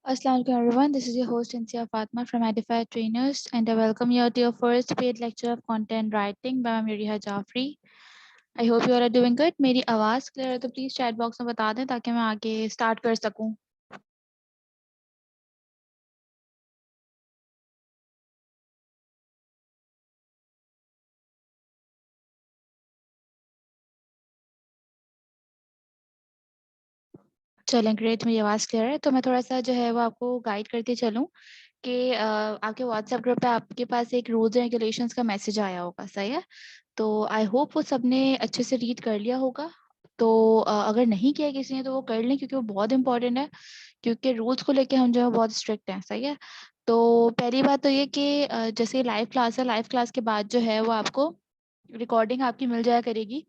Assalamu alaikum everyone. This is your host Insia Fatma from Edified Trainers and I welcome you to your first paid lecture of content writing by Miriha Jafri. I hope you all are doing good. मेरी आवाज़ clear है तो please chat box में बता दें ताकि मैं आगे स्टार्ट कर सकूं. चलें ग्रेट, मेरी आवाज़ क्लियर है तो मैं थोड़ा सा जो है वो आपको गाइड करती चलूं कि आपके व्हाट्सएप ग्रुप पे आपके पास एक रूल्स एंड रेगुलेशंस का मैसेज आया होगा, सही है. तो आई होप वो सबने अच्छे से रीड कर लिया होगा. तो अगर नहीं किया किसी ने तो वो कर लें क्योंकि वो बहुत इंपॉर्टेंट है, क्योंकि रूल्स को लेके हम जो है बहुत स्ट्रिक्ट हैं, सही है. तो पहली बात तो ये कि जैसे लाइव क्लास है, लाइव क्लास के बाद जो है वो आपको रिकॉर्डिंग आपकी मिल जाया करेगी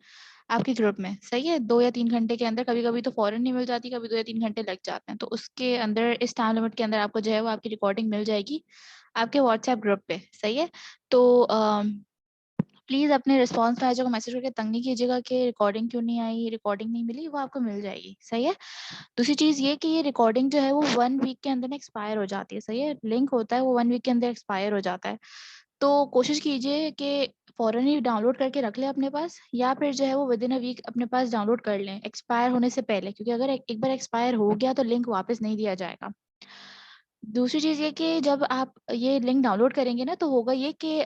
आपके ग्रुप में, सही है. 2 या 3 घंटे के अंदर, कभी कभी तो फौरन नहीं मिल जाती, कभी 2 या 3 घंटे लग जाते हैं. तो उसके अंदर, इस टाइम लिमिट के अंदर आपको जो है वो आपकी रिकॉर्डिंग मिल जाएगी आपके व्हाट्सएप ग्रुप पे, सही है. तो प्लीज़ अपने रिस्पॉन्स मैनेजर को मैसेज करके तंग नहीं कीजिएगा कि रिकॉर्डिंग क्यों नहीं आई, रिकॉर्डिंग नहीं मिली. वो आपको मिल जाएगी, सही है. दूसरी चीज़ ये कि ये रिकॉर्डिंग जो है वो 1 वीक के अंदर एक्सपायर हो जाती है, सही है. लिंक होता है वो 1 वीक के अंदर एक्सपायर हो जाता है. तो कोशिश कीजिए कि फ़ौरन ही डाउनलोड करके रख लें अपने पास, या फिर जो है वो विद इन अ वीक अपने पास डाउनलोड कर लें एक्सपायर होने से पहले, क्योंकि अगर एक बार एक्सपायर हो गया तो लिंक वापस नहीं दिया जाएगा. दूसरी चीज़ ये कि जब आप ये लिंक डाउनलोड करेंगे ना तो होगा ये कि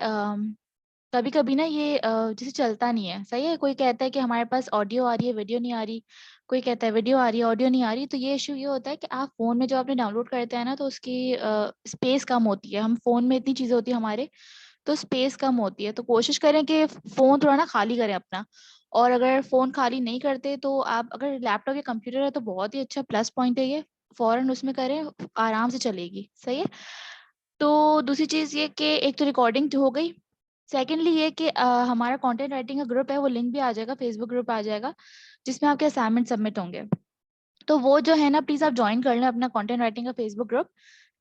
कभी-कभी ना ये जैसे चलता नहीं है, सही है. कोई कहता है कि हमारे पास ऑडियो आ रही है, वीडियो नहीं आ रही. कोई कहता है वीडियो आ रही है, ऑडियो नहीं आ रही. तो ये इश्यू ये होता है कि आप फ़ोन में जो आपने डाउनलोड करते हैं ना तो उसकी स्पेस कम होती है. हम फ़ोन में इतनी चीज़ें होती है हमारे, तो स्पेस कम होती है. तो कोशिश करें कि फ़ोन थोड़ा ना खाली करें अपना. और अगर फ़ोन खाली नहीं करते तो आप, अगर लैपटॉप या कंप्यूटर है तो बहुत ही अच्छा प्लस पॉइंट है ये. फ़ौरन उसमें करें, आराम से चलेगी, सही है. तो दूसरी चीज़ ये कि एक तो रिकॉर्डिंग जो हो गई. सेकेंडली ये कि हमारा कंटेंट राइटिंग का ग्रुप है, वो लिंक भी आ जाएगा, फेसबुक ग्रुप आ जाएगा जिसमें आपके असाइनमेंट सबमिट होंगे. तो वो जो है ना, प्लीज़ आप जॉइन कर लें अपना कंटेंट राइटिंग का फेसबुक ग्रुप,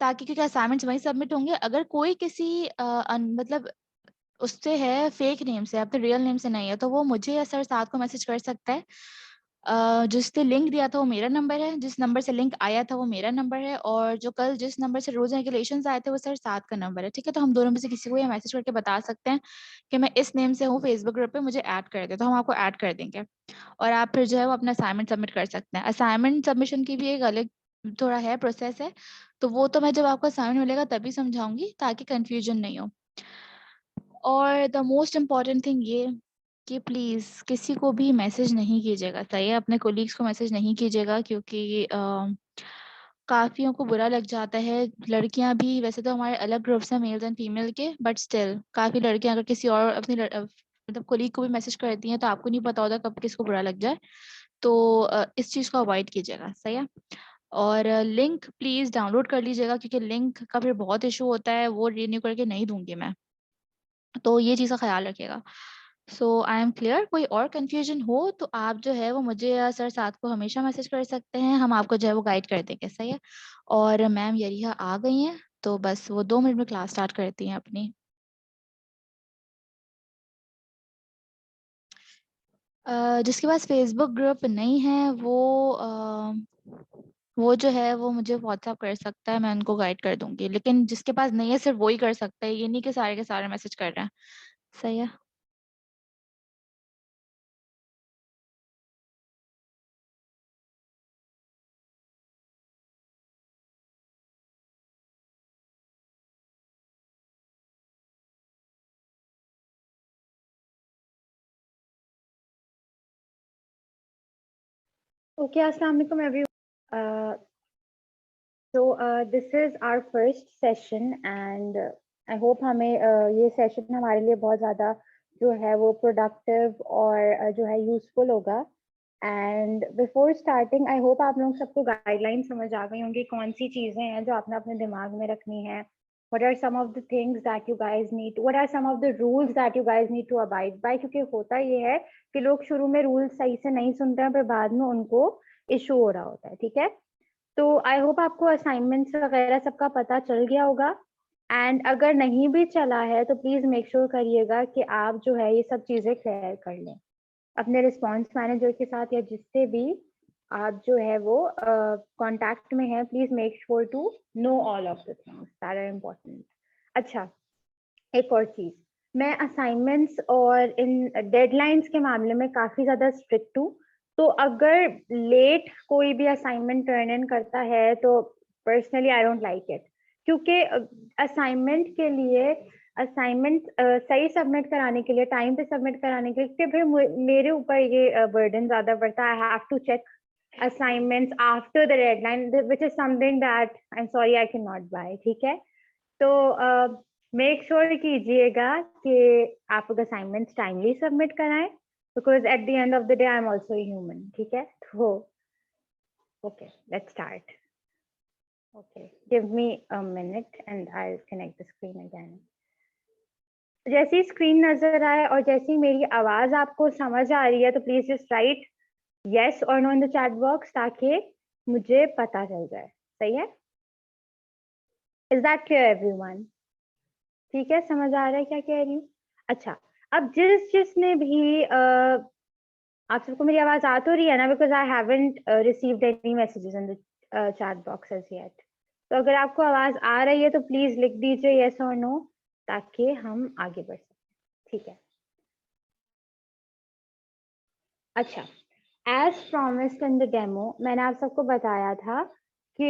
ताकि क्योंकि असाइनमेंट्स वहीं सबमिट होंगे. अगर कोई किसी मतलब उससे है, फेक नेम से, अपने रियल नेम से नहीं है, तो वो मुझे या सर साद को मैसेज कर सकता है. जिसने लिंक दिया था वो मेरा नंबर है, जिस नंबर से लिंक आया था वो मेरा नंबर है, और जो कल जिस नंबर से रूल्स एंड रेगुलेशंस आए थे वो सर साद का नंबर है, ठीक है. तो हम दोनों में से किसी को ये मैसेज करके बता सकते हैं कि मैं इस नेम से हूँ फेसबुक ग्रुप पे, मुझे ऐड कर दे, तो हम आपको ऐड कर देंगे. और आप फिर जो है वो अपना असाइनमेंट सबमिट कर सकते हैं. असाइनमेंट सबमिशन की भी एक अलग थोड़ा है, प्रोसेस है. तो वो तो मैं जब आपको असाइनमेंट मिलेगा तभी समझाऊंगी ताकि कन्फ्यूजन नहीं हो. और द मोस्ट इम्पॉर्टेंट थिंग ये कि प्लीज़ किसी को भी मैसेज नहीं कीजिएगा, सही है. अपने कोलीग्स को मैसेज नहीं कीजिएगा, क्योंकि काफ़ियों को बुरा लग जाता है. लड़कियां भी, वैसे तो हमारे अलग ग्रुप्स हैं मेल्स एंड फीमेल के, बट स्टिल काफ़ी लड़कियां अगर किसी और अपनी मतलब कोलीग को भी मैसेज करती हैं तो आपको नहीं पता होता कब किसको बुरा लग जाए. तो इस चीज़ को अवॉइड कीजिएगा, सही है. और लिंक प्लीज़ डाउनलोड कर लीजिएगा, क्योंकि लिंक का फिर बहुत इशू होता है, वो रिन्यू करके नहीं दूंगी मैं. तो ये चीज़ का ख्याल रखिएगा. सो आई एम क्लियर. कोई और कन्फ्यूजन हो तो आप जो है वो मुझे या सर साथ को हमेशा मैसेज कर सकते हैं, हम आपको जो है वो गाइड कर देंगे, सही है. और मैम यरीहा आ गई हैं, तो बस वो 2 मिनट में क्लास स्टार्ट करती हैं अपनी. जिसके पास फेसबुक ग्रुप नहीं है वो जो है वो मुझे व्हाट्सअप कर सकता है, मैं उनको गाइड कर दूंगी. लेकिन जिसके पास नहीं है सिर्फ वो ही कर सकता है, ये नहीं कि सारे के सारे मैसेज कर रहे हैं, सही है. Okay, Assalamu alaikum everyone. This is our first session and I hope हमें ये session हमारे लिए बहुत ज़्यादा जो है वो productive और जो है useful होगा. And before starting, I hope आप लोग सबको guidelines समझ आ गई होंगी, कौन सी चीज़ें हैं जो आपने अपने दिमाग में रखनी है. What are some of the things that you guys need? What are some of the rules that you guys need to abide by? क्योंकि होता ये है कि लोग शुरू में rules सही से नहीं सुनते हैं, पर बाद में उनको issue हो रहा होता है, ठीक है. तो आई होप आपको असाइनमेंट्स वगैरह सबका पता चल गया होगा. एंड अगर नहीं भी चला है तो प्लीज मेक श्योर करिएगा कि आप जो है ये सब चीजें क्लियर कर लें अपने रिस्पॉन्स मैनेजर के साथ या जिससे भी. आप जो है वो कांटेक्ट में है, please make sure to know all of the things that are important. अच्छा, एक और चीज, मैं असाइनमेंट्स और इन डेडलाइंस के मामले में काफी ज्यादा स्ट्रिक्ट हूँ। तो अगर लेट कोई भी असाइनमेंट टर्न इन करता है तो personally I don't like it, क्योंकि असाइनमेंट के लिए, असाइनमेंट सही सबमिट कराने के लिए, टाइम पे सबमिट कराने के लिए फिर मेरे ऊपर ये बर्डन ज्यादा पड़ता है। I have to check assignments after the deadline, which is something that I'm sorry I cannot buy, ठीक है। तो मेक श्योर कीजिएगा कि आप असाइनमेंट्स टाइमली सबमिट कराएं, because at the end of the day I am also human, ठीक है। तो okay, let's start. Okay, give me a minute and I will connect the screen again. जैसी screen नजर आए और जैसी मेरी आवाज आपको समझ आ रही है तो please just right yes or no in the chat box, ताकि मुझे पता चल जाए। सही है? Is that clear everyone? ठीक है, समझ आ रहा है क्या कह रही हूँ? अच्छा, अब जिसने भी आप सबको मेरी आवाज आ तो रही है ना? Because I haven't received any messages in the chat box as yet. तो अगर आपको आवाज आ रही है तो प्लीज लिख दीजिए yes और no, ताकि हम आगे बढ़ सकें। ठीक है, अच्छा, as promised in the demo, मैंने आप सबको बताया था कि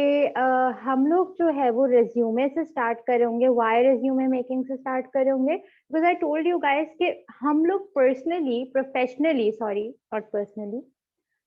हम लोग जो है वो रेज्यूमे से स्टार्ट करेंगे। वाई रेज्यूमे मेकिंग से स्टार्ट करेंगे? Because I told you guys कि हम लोग personally, professionally, sorry not personally,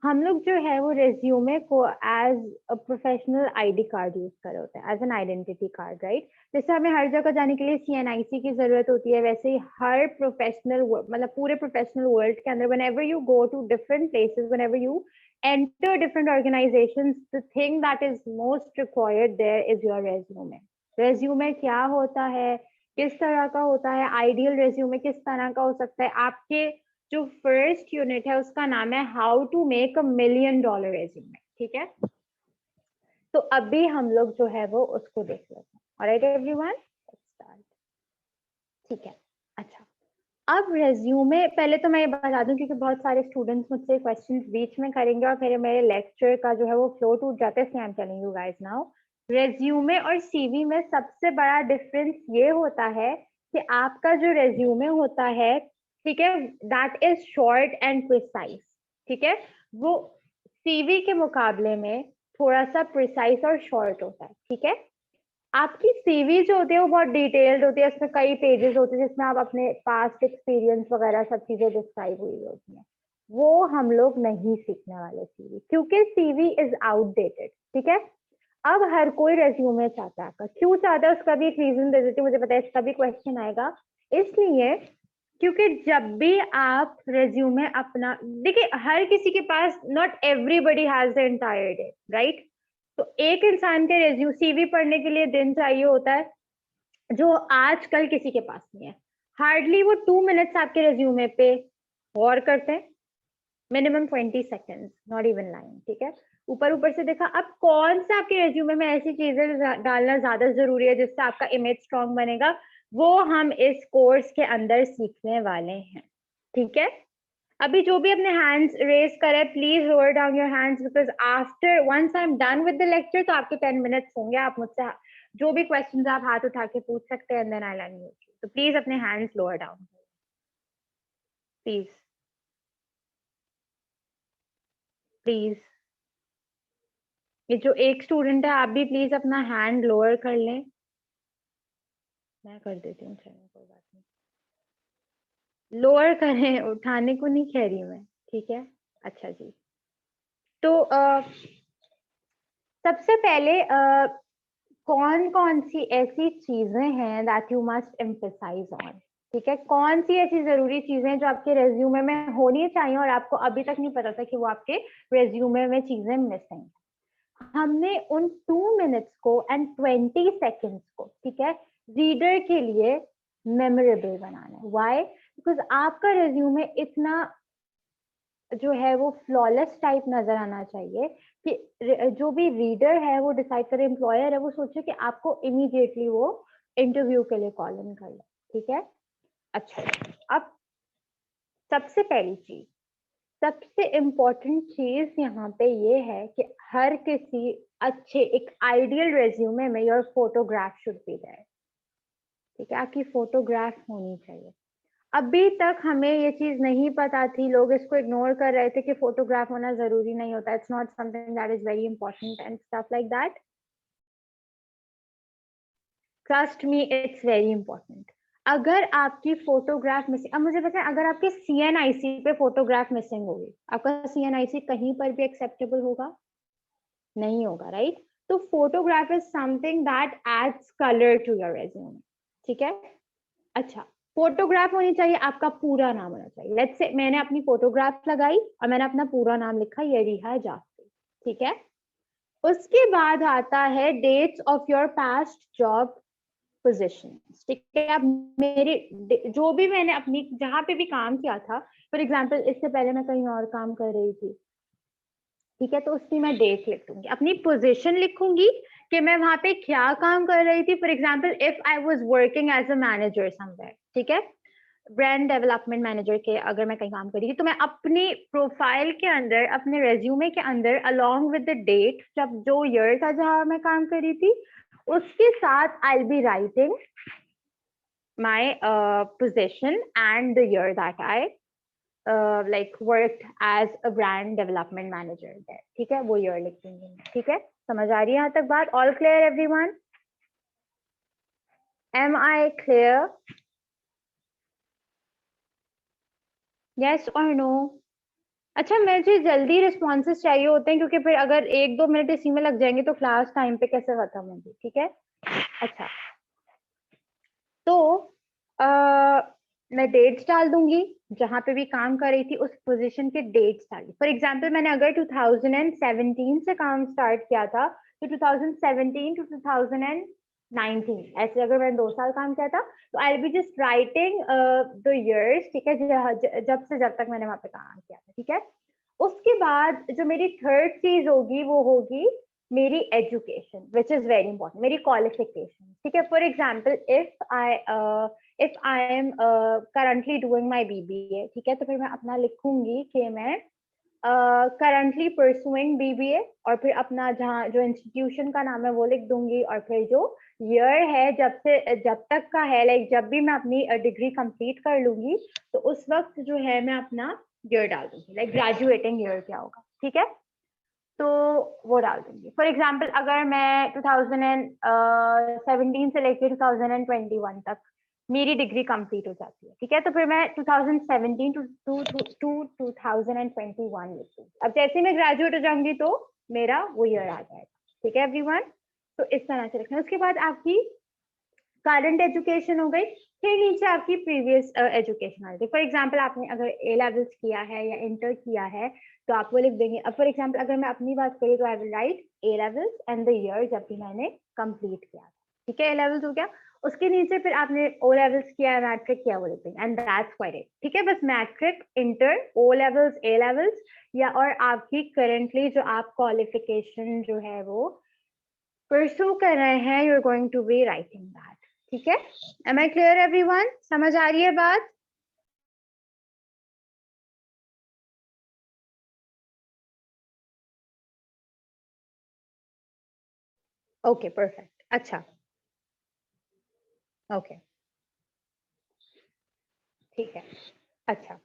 हम लोग जो है वो रेज्यूमे को as a professional ID card use कर होते हैं, as an identity card, right. जैसे हमें हर जगह जाने के लिए CNIC की जरूरत होती है, वैसे ही हर प्रोफेशनल, मतलब पूरे प्रोफेशनल वर्ल्ड के अंदर, whenever you go to different places, whenever you enter different organizations, the thing that is most required there is your resume. resume क्या होता है, किस तरह का होता है, आइडियल रेज्यूमे किस तरह का हो सकता है? आपके जो फर्स्ट यूनिट है उसका नाम है how to make $1 million resume, ठीक है। तो अभी हम लोग जो है वो उसको देख लेते हैं। Alright everyone, start. ठीक है, अच्छा, अब रेज्यूमे, पहले तो मैं ये बता दूं क्योंकि बहुत सारे स्टूडेंट्स मुझसे क्वेश्चंस बीच में करेंगे और फिर मेरे लेक्चर का जो है वो फ्लो टूट जाता है, इसलिए I am telling you guys now. Resume और CV में सबसे बड़ा डिफरेंस ये होता है कि आपका जो रेज्यूमे होता है, ठीक है, that is short and precise, ठीक है। वो CV के मुकाबले में थोड़ा सा प्रिसाइज और शॉर्ट होता है, ठीक है। आपकी CV जो होती है वो बहुत डिटेल्ड होती है, उसमें कई पेजेस होते हैं जिसमें आप अपने पास्ट एक्सपीरियंस वगैरह सब चीजें डिस्क्राइब हुई होती हैं। वो हम लोग नहीं सीखने वाले CV, क्योंकि CV इज आउटडेटेड, ठीक है। अब हर कोई रेज्यूमे चाहता है, आपका क्यों चाहता है उसका भी एक रीजन दे देती हूँ, मुझे पता है इसका भी क्वेश्चन आएगा। इसलिए क्योंकि जब भी आप रेज्यूमे अपना, देखिए हर किसी के पास, not everybody has the entire day, right. तो एक इंसान के CV पढ़ने के लिए दिन चाहिए होता है, जो आजकल किसी के पास नहीं है। हार्डली वो 2 मिनट्स आपके रेज्यूमे पे गौर करते हैं, minimum 20 seconds, not even line, ठीक है। ऊपर ऊपर से देखा। अब कौन सा आपके रेज्यूमे में ऐसी चीजें डालना ज्यादा जरूरी है जिससे आपका इमेज स्ट्रॉन्ग बनेगा, वो हम इस कोर्स के अंदर सीखने वाले हैं, ठीक है। अभी जो भी अपने हैंड्स रेज करे, please lower down your hands, because after once I am done with the lecture तो आपके 10 मिनट्स होंगे, आप मुझसे जो भी क्वेश्चंस आप हाथ उठा के पूछ सकते हैं, then I will unmute you. तो प्लीज अपने hands lower down, please please. ये जो एक स्टूडेंट है, आप भी प्लीज अपना हैंड लोअर कर लें। मैं कर देती हूँ, चलिए कोई बात नहीं, लोअर करें, उठाने को नहीं कह रही मैं, ठीक है। अच्छा जी, तो सबसे पहले कौन कौन सी ऐसी चीजें हैं that you must emphasise on, ठीक है। कौन सी ऐसी जरूरी चीजें जो आपके रेज्यूमे में होनी चाहिए और आपको अभी तक नहीं पता था कि वो आपके रेज्यूमे में चीजें मिसिंग। हमने उन 2 मिनट्स को एंड 20 सेकेंड्स को, ठीक है, रीडर के लिए मेमोरेबल बनाना है। व्हाई? बिकॉज आपका रेज्यूमे इतना जो है वो फ्लॉलेस टाइप नजर आना चाहिए कि जो भी रीडर है वो डिसाइड करे, एम्प्लॉयर है वो सोचे कि आपको इमीडिएटली वो इंटरव्यू के लिए कॉल इन कर ले, ठीक है। अच्छा, अब सबसे पहली चीज, सबसे इम्पोर्टेंट चीज यहाँ पे ये है कि हर किसी अच्छे एक आइडियल रेज्यूमे में your photograph should be there, ठीक है, आपकी फोटोग्राफ होनी चाहिए। अभी तक हमें ये चीज नहीं पता थी, लोग इसको इग्नोर कर रहे थे कि फोटोग्राफ होना जरूरी नहीं होता, it's not something that is very important and stuff like that. Trust me, it's very important. अगर आपकी फोटोग्राफ मिसिंग, अब मुझे पता है अगर आपके CNIC पे फोटोग्राफ मिसिंग होगी, आपका CNIC कहीं पर भी एक्सेप्टेबल होगा नहीं होगा, राइट? तो photograph is something that adds colour to your resume, ठीक है। अच्छा, फोटोग्राफ होनी चाहिए, आपका पूरा नाम होना चाहिए। लेट्स से मैंने अपनी फोटोग्राफ लगाई और मैंने अपना पूरा नाम लिखा, यरीहा जाफरी, ठीक है। उसके बाद आता है dates of your past job position, ठीक है। अब मेरी जो भी मैंने अपनी जहां पे भी काम किया था, फॉर एग्जांपल इससे पहले मैं कहीं और काम कर रही थी, ठीक है, तो उसकी मैं डेट लिख दूंगी, अपनी पोजीशन लिखूंगी कि मैं वहां पे क्या काम कर रही थी। For example if I was working as a manager somewhere, ठीक है, ब्रांड डेवलपमेंट मैनेजर के अगर मैं कहीं काम कर रही थी, तो मैं अपनी प्रोफाइल के अंदर, अपने रेज्यूमे के अंदर अलोंग विद द डेट, जब जो ईयर था जहां मैं काम कर रही थी, उसके साथ I will be writing my position and the year that I like worked as a brand development manager there, ठीक है, वो ईयर लिख दूंगी, ठीक है। समझ आ रही है यहाँ तक बात? All clear everyone? Am I clear? Yes or no? अच्छा, मुझे जल्दी रिस्पॉन्सेस चाहिए होते हैं, क्योंकि फिर अगर 1-2 मिनट इसी में लग जाएंगे तो क्लास टाइम पे कैसे खत्म होगी, ठीक है। अच्छा, तो मैं डेट्स डाल दूंगी, जहां पे भी काम कर रही थी उस पोजीशन के डेट्स डाली। फॉर एग्जांपल मैंने अगर 2017 से काम स्टार्ट किया था, तो 2017 टू 2019, ऐसे अगर मैंने 2 साल काम किया था, तो I will be just writing the years, ठीक है, जब से जब तक मैंने वहां पे काम किया था, ठीक है। उसके बाद जो मेरी थर्ड चीज होगी वो होगी मेरी education, which is very important, मेरी क्वालिफिकेशन, ठीक है। For example if I am currently doing my BBA, ठीक है, तो फिर मैं अपना लिखूंगी कि मैं करंटली परसुइंग BBA, और फिर अपना जहाँ जो इंस्टीट्यूशन का नाम है वो लिख दूंगी, और फिर जो ईयर है जब तक का है, लाइक जब भी मैं अपनी डिग्री कंप्लीट कर लूंगी, तो उस वक्त जो है मैं अपना ईयर डाल दूंगी, लाइक ग्रेजुएटिंग ईयर क्या होगा, ठीक है, तो वो डाल दूंगी। फॉर एग्जाम्पल अगर मैं 2017 से लेकर 2021 तक मेरी डिग्री कंप्लीट हो जाती है, ठीक है, तो फिर मैं 2017 टू 2021 लिख दूंगी। अब जैसे मैं ग्रेजुएट हो जाऊंगी तो मेरा वो ईयर आ जाएगा, ठीक है एवरीवन। तो इस तरह से रखना। उसके बाद आपकी करंट एजुकेशन हो गई, फिर नीचे आपकी प्रीवियस एजुकेशन आ गई। फॉर एग्जाम्पल आपने अगर A लेवल्स किया है या इंटर किया है, तो आप वो लिख देंगे। अब फॉर एग्जाम्पल अगर मैं अपनी बात करूँ तो I will write A levels and the year जब भी मैंने कंप्लीट किया, ठीक है, A लेवल्स हो गया। उसके नीचे फिर आपने O लेवल्स किया है, मैट्रिक किया, वो लिख देंगे, एंड दैट्स क्वाइट इट, ठीक है। बस matric, inter, O levels, A levels, या और आपकी करेंटली जो आप क्वालिफिकेशन जो है वो परस्यू कर रहे हैं, you are going to be writing that, ठीक है। Am I clear everyone? समझ आ रही है बात? ओके परफेक्ट, अच्छा, ओके, ठीक है। अच्छा,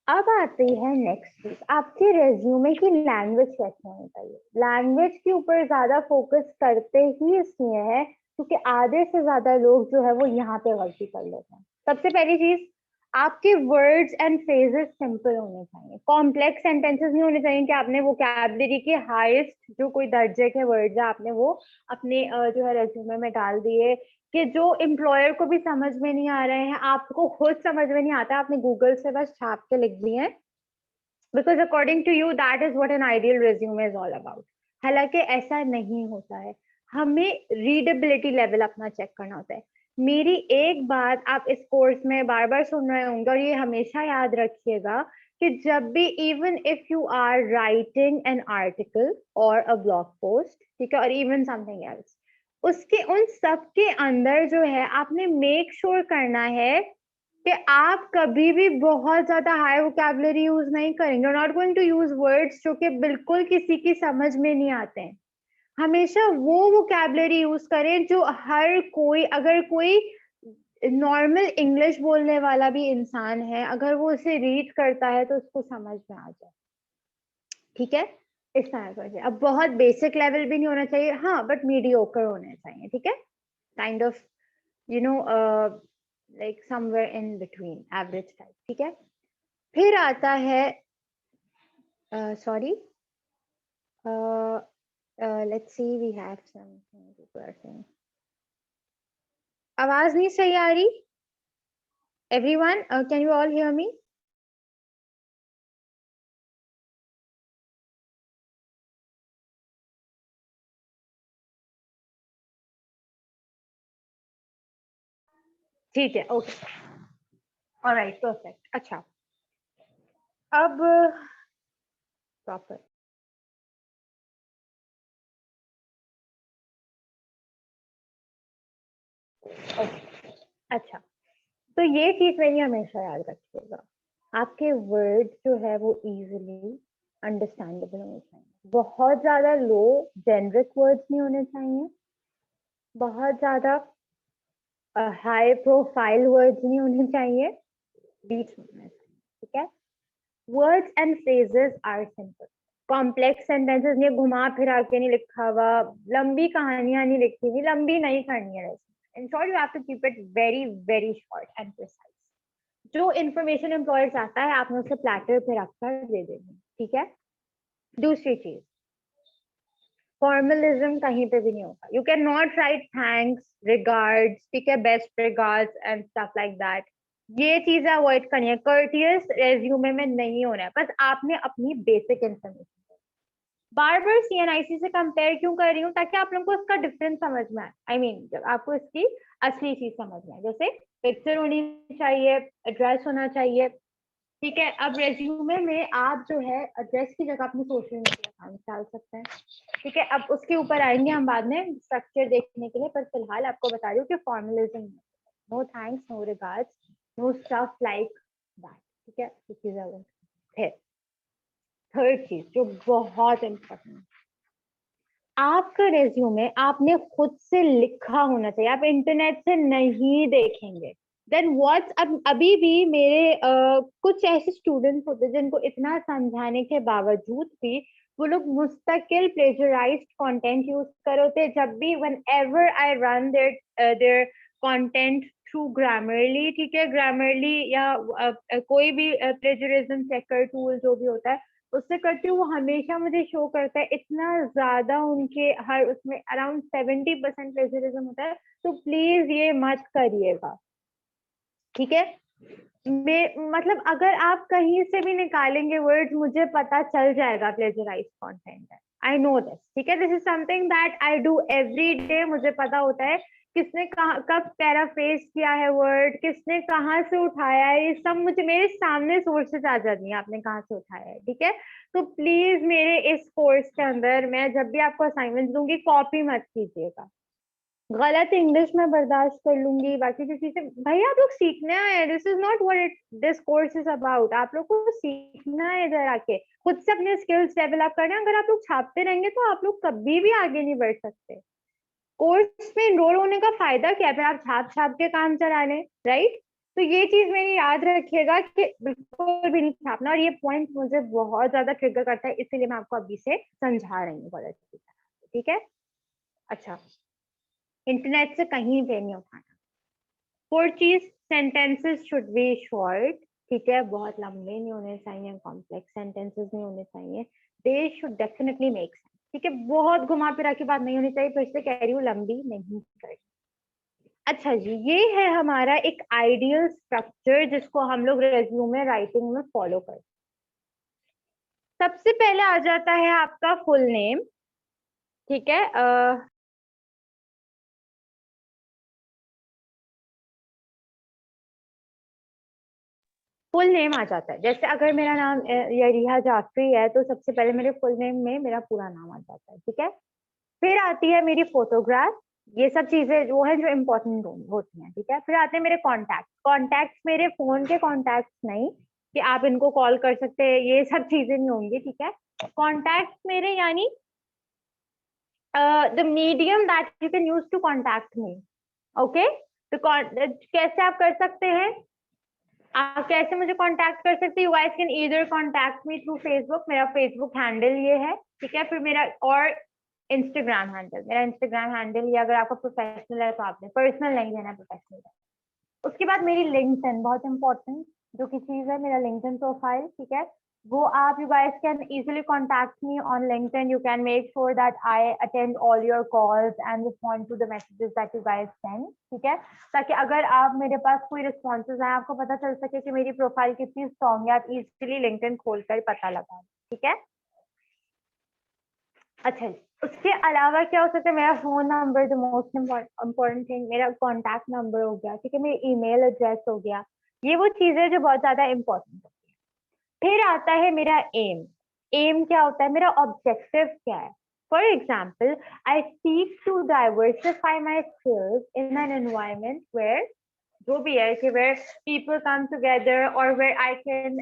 अब आती है नेक्स्ट चीज, आपके रेज्यूमे की लैंग्वेज कैसे होनी चाहिए। लैंग्वेज के ऊपर ज्यादा फोकस करते ही इसलिए है क्योंकि आधे से ज्यादा लोग जो है वो यहाँ पे गलती कर लेते हैं। सबसे पहली चीज, आपके वर्ड्स एंड फ्रेजेस सिंपल होने चाहिए, कॉम्प्लेक्स सेंटेंसेस नहीं होने चाहिए कि आपने वोकैबुलरी के हाईएस्ट जो कोई दर्जे के वर्ड्स है आपने वो अपने जो है रेज्यूमे में डाल दिए, कि जो एम्प्लॉयर को भी समझ में नहीं आ रहे हैं, आपको खुद समझ में नहीं आता, आपने गूगल से बस छाप के लिख दिए हैं, because according to you that is what an ideal resume is all about. हालांकि ऐसा नहीं होता है, हमें रीडेबिलिटी लेवल अपना चेक करना होता है। मेरी एक बात आप इस कोर्स में बार बार सुन रहे होंगे, और ये हमेशा याद रखिएगा कि जब भी even if you are writing an article or a blog post, ठीक है, और इवन समथिंग एल्स, उसके उन सब के अंदर जो है आपने मेक श्योर करना है कि आप कभी भी बहुत ज्यादा हाई वोकैबुलरी यूज नहीं करेंगे, not going to use words जो कि बिल्कुल किसी की समझ में नहीं आते हैं। हमेशा वो वोकैबुलरी यूज करें जो हर कोई, अगर कोई नॉर्मल इंग्लिश बोलने वाला भी इंसान है, अगर वो उसे रीड करता है तो उसको समझ में आ जाए। ठीक है, इस तरह का। अब बहुत बेसिक लेवल भी नहीं होना चाहिए, हाँ, बट मीडियोकर होना चाहिए। ठीक है, kind of you know like somewhere in between, average type. ठीक है, फिर आता है sorry, let's see, we have something people are saying. आवाज नहीं सही आ रही everyone, can you all hear me? ठीक है, ओके, ऑलराइट, परफेक्ट। अच्छा, अब प्रॉपर, ओके, अच्छा, तो ये चीज मेरी हमेशा याद रखिएगा, आपके वर्ड जो है वो इजीली अंडरस्टैंडेबल होने चाहिए। बहुत ज्यादा लो जेनरिक वर्ड्स नहीं होने चाहिए, बहुत ज्यादा हाई प्रोफाइल वर्ड्स नहीं होने चाहिए, बीच में होने चाहिए। ठीक है, words and phrases are simple, complex sentences नहीं, घुमा फिरा के नहीं लिखा हुआ, लंबी कहानियां नहीं लिखी हुई, लंबी नहीं करनी है। In short you have to keep it very very short and precise. जो इन्फॉर्मेशन एम्प्लॉयर चाहता है आपने उसे प्लेटर पे रखकर दे देनी। ठीक है, दूसरी चीज, फॉर्मलिज्म कहीं पे भी नहीं होगा। You can not right thanks, regards, ठीक है, best regards and stuff like that. ये चीजें अवॉइड करनी है, कर्टियस रेज्यूमे में नहीं होना है। बस आपने अपनी बेसिक इन्फॉर्मेशन, बार बार सीएनआईसी से कंपेयर क्यों कर रही हूँ, ताकि आप लोगों को इसका डिफरेंस समझ में आए। आई मीन जब आपको इसकी असली चीज समझ में आए, जैसे पिक्चर होनी चाहिए, एड्रेस होना चाहिए। ठीक है, अब रेज्यूमे में आप जो है एड्रेस की जगह अपनी सोशल मीडिया अकाउंट डाल सकते हैं। ठीक है, अब उसके ऊपर आएंगे हम बाद में स्ट्रक्चर देखने के लिए, पर फिलहाल आपको बता रही हूँ कि formalism, no thanks, no regards, no stuff like that. ठीक है, फिर थर्ड चीज जो बहुत इंपॉर्टेंट है, आपका रेज्यूमे आपने खुद से लिखा होना चाहिए, आप इंटरनेट से नहीं देखेंगे। देन व्हाट्स, अब अभी भी मेरे कुछ ऐसे स्टूडेंट्स होते हैं जिनको इतना समझाने के बावजूद भी वो लोग मुस्तकिल प्लेजराइज्ड कंटेंट यूज कर होते हैं। जब भी when ever I run their content through Grammarly, ठीक है, ग्रामरली या कोई भी प्लेजरिज्म चेकर टूल जो भी होता है उससे करती हूँ, वो हमेशा मुझे शो करता है इतना ज्यादा उनके हर उसमें अराउंड 70% प्लेजरिज्म होता है। तो प्लीज ये मत करिएगा। ठीक है, मतलब अगर आप कहीं से भी निकालेंगे वर्ड्स, मुझे पता चल जाएगा प्लेजराइज कंटेंट है। I know this. ठीक है, this is something that I do every day. मुझे पता होता है किसने कहा कब पैराफ्रेज किया है वर्ड, किसने कहाँ से उठाया है, ये सब मुझे मेरे सामने सोर्सेज आ जाती हैं, आपने कहाँ से उठाया है। ठीक है, तो प्लीज मेरे इस कोर्स के अंदर मैं जब भी आपको असाइनमेंट दूंगी कॉपी मत कीजिएगा। गलत इंग्लिश में बर्दाश्त कर लूंगी, बाकी जो चीजें, भाई आप लोग सीखना है, this is not what it this course is about. आप लोग को सीखना है, इधर आके खुद से अपने स्किल्स डेवलप करना है। अगर आप लोग छापते रहेंगे तो आप लोग कभी भी आगे नहीं बढ़ सकते। कोर्स में इनरोल होने का फायदा क्या है, फिर आप छाप छाप के काम चला लें, राइट? तो ये चीज मेरी याद रखिएगा कि बिल्कुल भी नहीं छापना, और ये पॉइंट मुझे बहुत ज्यादा ट्रिगर करता है, इसीलिए मैं आपको अभी से समझा रही हूँ बहुत अच्छी तरह। ठीक है, अच्छा, इंटरनेट से कहीं पे नहीं उठाना। फोर्थ चीज, सेंटेंसेस शुड बी शॉर्ट। ठीक है, बहुत लंबे नहीं होने चाहिए, कॉम्प्लेक्स सेंटेंसेस नहीं होने चाहिए, they should definitely make sense. ठीक है, बहुत घुमा फिरा की बात नहीं होनी चाहिए, फिर से कह रही हूँ, लंबी नहीं करनी। अच्छा जी, ये है हमारा एक आइडियल स्ट्रक्चर जिसको हम लोग रेज्यूमे राइटिंग में फॉलो करते हैं। सबसे पहले आ जाता है आपका फुल नेम। ठीक है, फुल नेम आ जाता है। जैसे अगर मेरा नाम यरीहा जाफरी है तो सबसे पहले मेरे फुल नेम में मेरा पूरा नाम आ जाता है। ठीक है, फिर आती है मेरी फोटोग्राफ, ये सब चीजें जो है जो इम्पोर्टेंट होती हैं, ठीक है। फिर आते हैं मेरे कॉन्टैक्ट्स मेरे फोन के कॉन्टैक्ट्स नहीं कि आप इनको कॉल कर सकते हैं, ये सब चीजें नहीं होंगी, ठीक है। कॉन्टैक्ट्स मेरे यानी the medium that you can use to contact me, okay. तो कैसे आप कर सकते हैं, आप कैसे मुझे कांटेक्ट कर सकते हैं, you guys can either contact me through Facebook, मेरा फेसबुक हैंडल ये है, ठीक है। फिर मेरा और इंस्टाग्राम हैंडल, मेरा इंस्टाग्राम हैंडल ये, अगर आपका प्रोफेशनल है तो आपने, पर्सनल नहीं देना, प्रोफेशनल है। उसके बाद मेरी लिंक्डइन, बहुत इंपॉर्टेंट जो की चीज है, मेरा लिंक्डइन प्रोफाइल, ठीक है। वो आप, you guys can easily contact me on LinkedIn. You can make sure that I attend all your calls and respond to the messages that you guys send, ठीक है। ताकि अगर आप मेरे पास कोई रिस्पॉन्सेज आए, आपको पता चल सके कि मेरी प्रोफाइल कितनी स्ट्रॉन्ग है, आप इजीली लिंक्डइन खोलकर पता लगा, ठीक है। अच्छा जी, उसके अलावा क्या हो सकता है, मेरा phone number, the most important thing, मेरा कॉन्टैक्ट नंबर हो गया, ठीक है, मेरी ईमेल एड्रेस हो गया, ये वो चीजें जो बहुत ज्यादा इंपॉर्टेंट है। फिर आता है मेरा एम क्या होता है, मेरा ऑब्जेक्टिव क्या है। For example, I seek to diversify my skills in an environment where, जो भी है कि वेयर पीपल कम टुगेदर, और where I can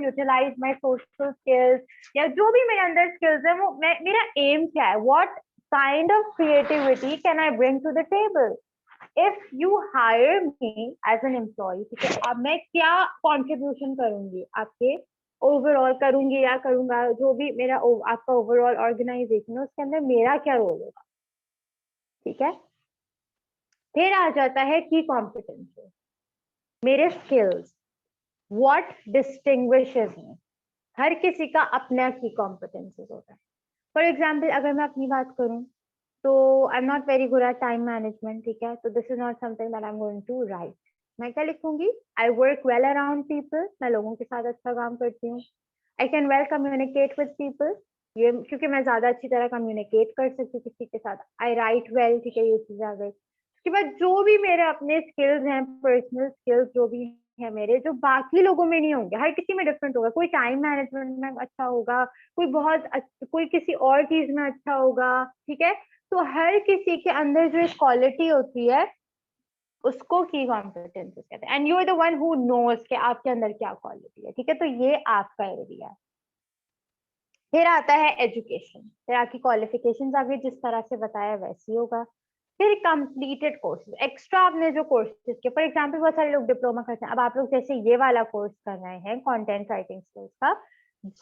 utilise my social skills, या जो भी मेरे अंदर स्किल्स है, वो मेरा एम क्या है, what kind of creativity can I bring to the table if you hire me as an employee, ठीक है। अब मैं क्या कॉन्ट्रीब्यूशन करूंगी आपके, ओवरऑल करूंगी या करूंगा, जो भी मेरा आपका ओवरऑल ऑर्गेनाइजेशन है उसके अंदर मेरा क्या रोल होगा, ठीक है। फिर आ जाता है की कॉम्पिटेंसी, मेरे स्किल्स, व्हाट डिस्टिंग्विशेस मी। हर किसी का अपना की कॉम्पिटेंसीज होता है। फॉर एग्जाम्पल, अगर मैं अपनी बात करूं तो I am not very good at time management, ठीक है। तो this is not something that I am going to write. मैं क्या लिखूंगी, I work well around people, मैं लोगों के साथ अच्छा काम करती हूँ। I can well communicate with people, ये क्योंकि मैं ज्यादा अच्छी तरह कम्युनिकेट कर सकती हूँ किसी के साथ। आई राइट वेल, ठीक है, ये चीजें आ गई। उसके बाद जो भी मेरे अपने स्किल्स हैं, पर्सनल स्किल्स जो भी है मेरे, जो बाकी लोगों में नहीं होंगे, हर किसी में डिफरेंट होगा। कोई टाइम मैनेजमेंट में अच्छा होगा, कोई कोई किसी और चीज में अच्छा होगा, ठीक है। तो हर किसी के अंदर जो एक क्वालिटी होती है उसको की कॉम्पिटेंसीज कहते हैं, and you are the one who knows कि आपके अंदर क्या क्वालिटी है, ठीक है। तो ये आपका एरिया है। फिर आता है एजुकेशन, फिर आपकी क्वालिफिकेशंस आ गई, जिस तरह से बताया वैसी होगा। फिर कंप्लीटेड कोर्सेज, एक्स्ट्रा आपने जो कोर्सेज किए, फॉर एग्जांपल बहुत सारे लोग डिप्लोमा करते हैं, अब आप लोग जैसे ये वाला कोर्स कर रहे हैं कंटेंट राइटिंग स्किल्स का,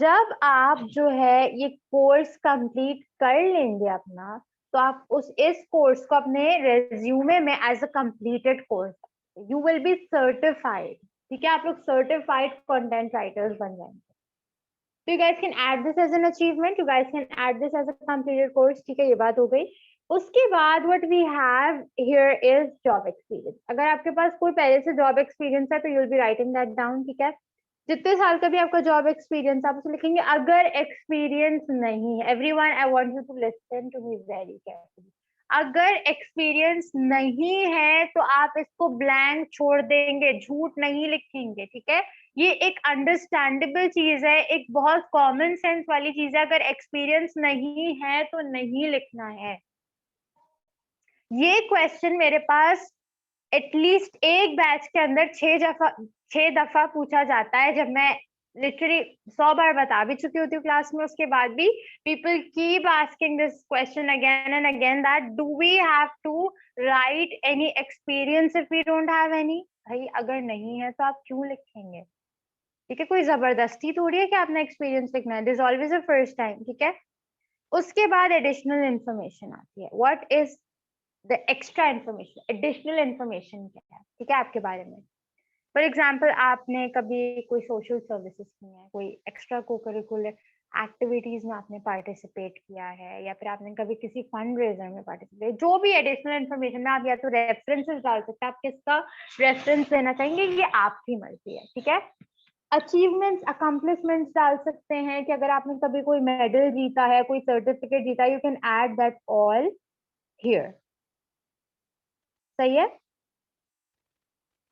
जब आप जो है ये कोर्स कंप्लीट कर लेंगे अपना, तो आप इस कोर्स को अपने रेज्यूमे में as a completed course, you will be certified, ठीक है। आप लोग सर्टिफाइड कंटेंट राइटर्स बन जाएंगे। So you guys can add this as an achievement. You guys can add this as a completed course. ठीक है, ये बात हो गई। उसके बाद what we have here is job experience. अगर आपके पास कोई पहले से job experience है तो you'll be writing that down, ठीक है। जितने साल का भी आपका जॉब एक्सपीरियंस, आप उसे लिखेंगे। अगर एक्सपीरियंस नहीं है, everyone I want you to listen to me very carefully, अगर एक्सपीरियंस नहीं है तो आप इसको ब्लैंक छोड़ देंगे, झूठ नहीं लिखेंगे, ठीक है। ये एक अंडरस्टैंडेबल चीज है, एक बहुत कॉमन सेंस वाली चीज है। अगर एक्सपीरियंस नहीं है तो नहीं लिखना है। ये क्वेश्चन मेरे पास एटलीस्ट एक बैच के अंदर 6 दफा पूछा जाता है, जब मैं लिटरली 100 बार बता भी चुकी होती हूँ क्लास में, उसके बाद भी people keep asking this question again and again, that do we have to write any experience if we don't have any. भाई अगर नहीं है तो आप क्यों लिखेंगे, ठीक है। कोई जबरदस्ती थोड़ी है कि आपने एक्सपीरियंस लिखना है, this always a first time, ठीक है। उसके बाद एडिशनल इंफॉर्मेशन आती है, what is the extra information, additional information क्या है, ठीक है, आपके बारे में। फॉर एग्जाम्पल, आपने कभी कोई सोशल सर्विसेज की है, कोई एक्स्ट्रा को करिकुलर एक्टिविटीज में आपने पार्टिसिपेट किया है, या फिर आपने कभी किसी फंड रेजर में पार्टिसिपेट, जो भी एडिशनल इन्फॉर्मेशन में आप या तो रेफरेंसेस डाल सकते हैं, आप किसका रेफरेंस देना चाहेंगे ये आपकी मर्जी है, ठीक है। अचीवमेंट्स, अकम्पलिशमेंट्स डाल सकते हैं कि अगर आपने कभी कोई मेडल जीता है, कोई सर्टिफिकेट जीता है, you can add that all here, सही है।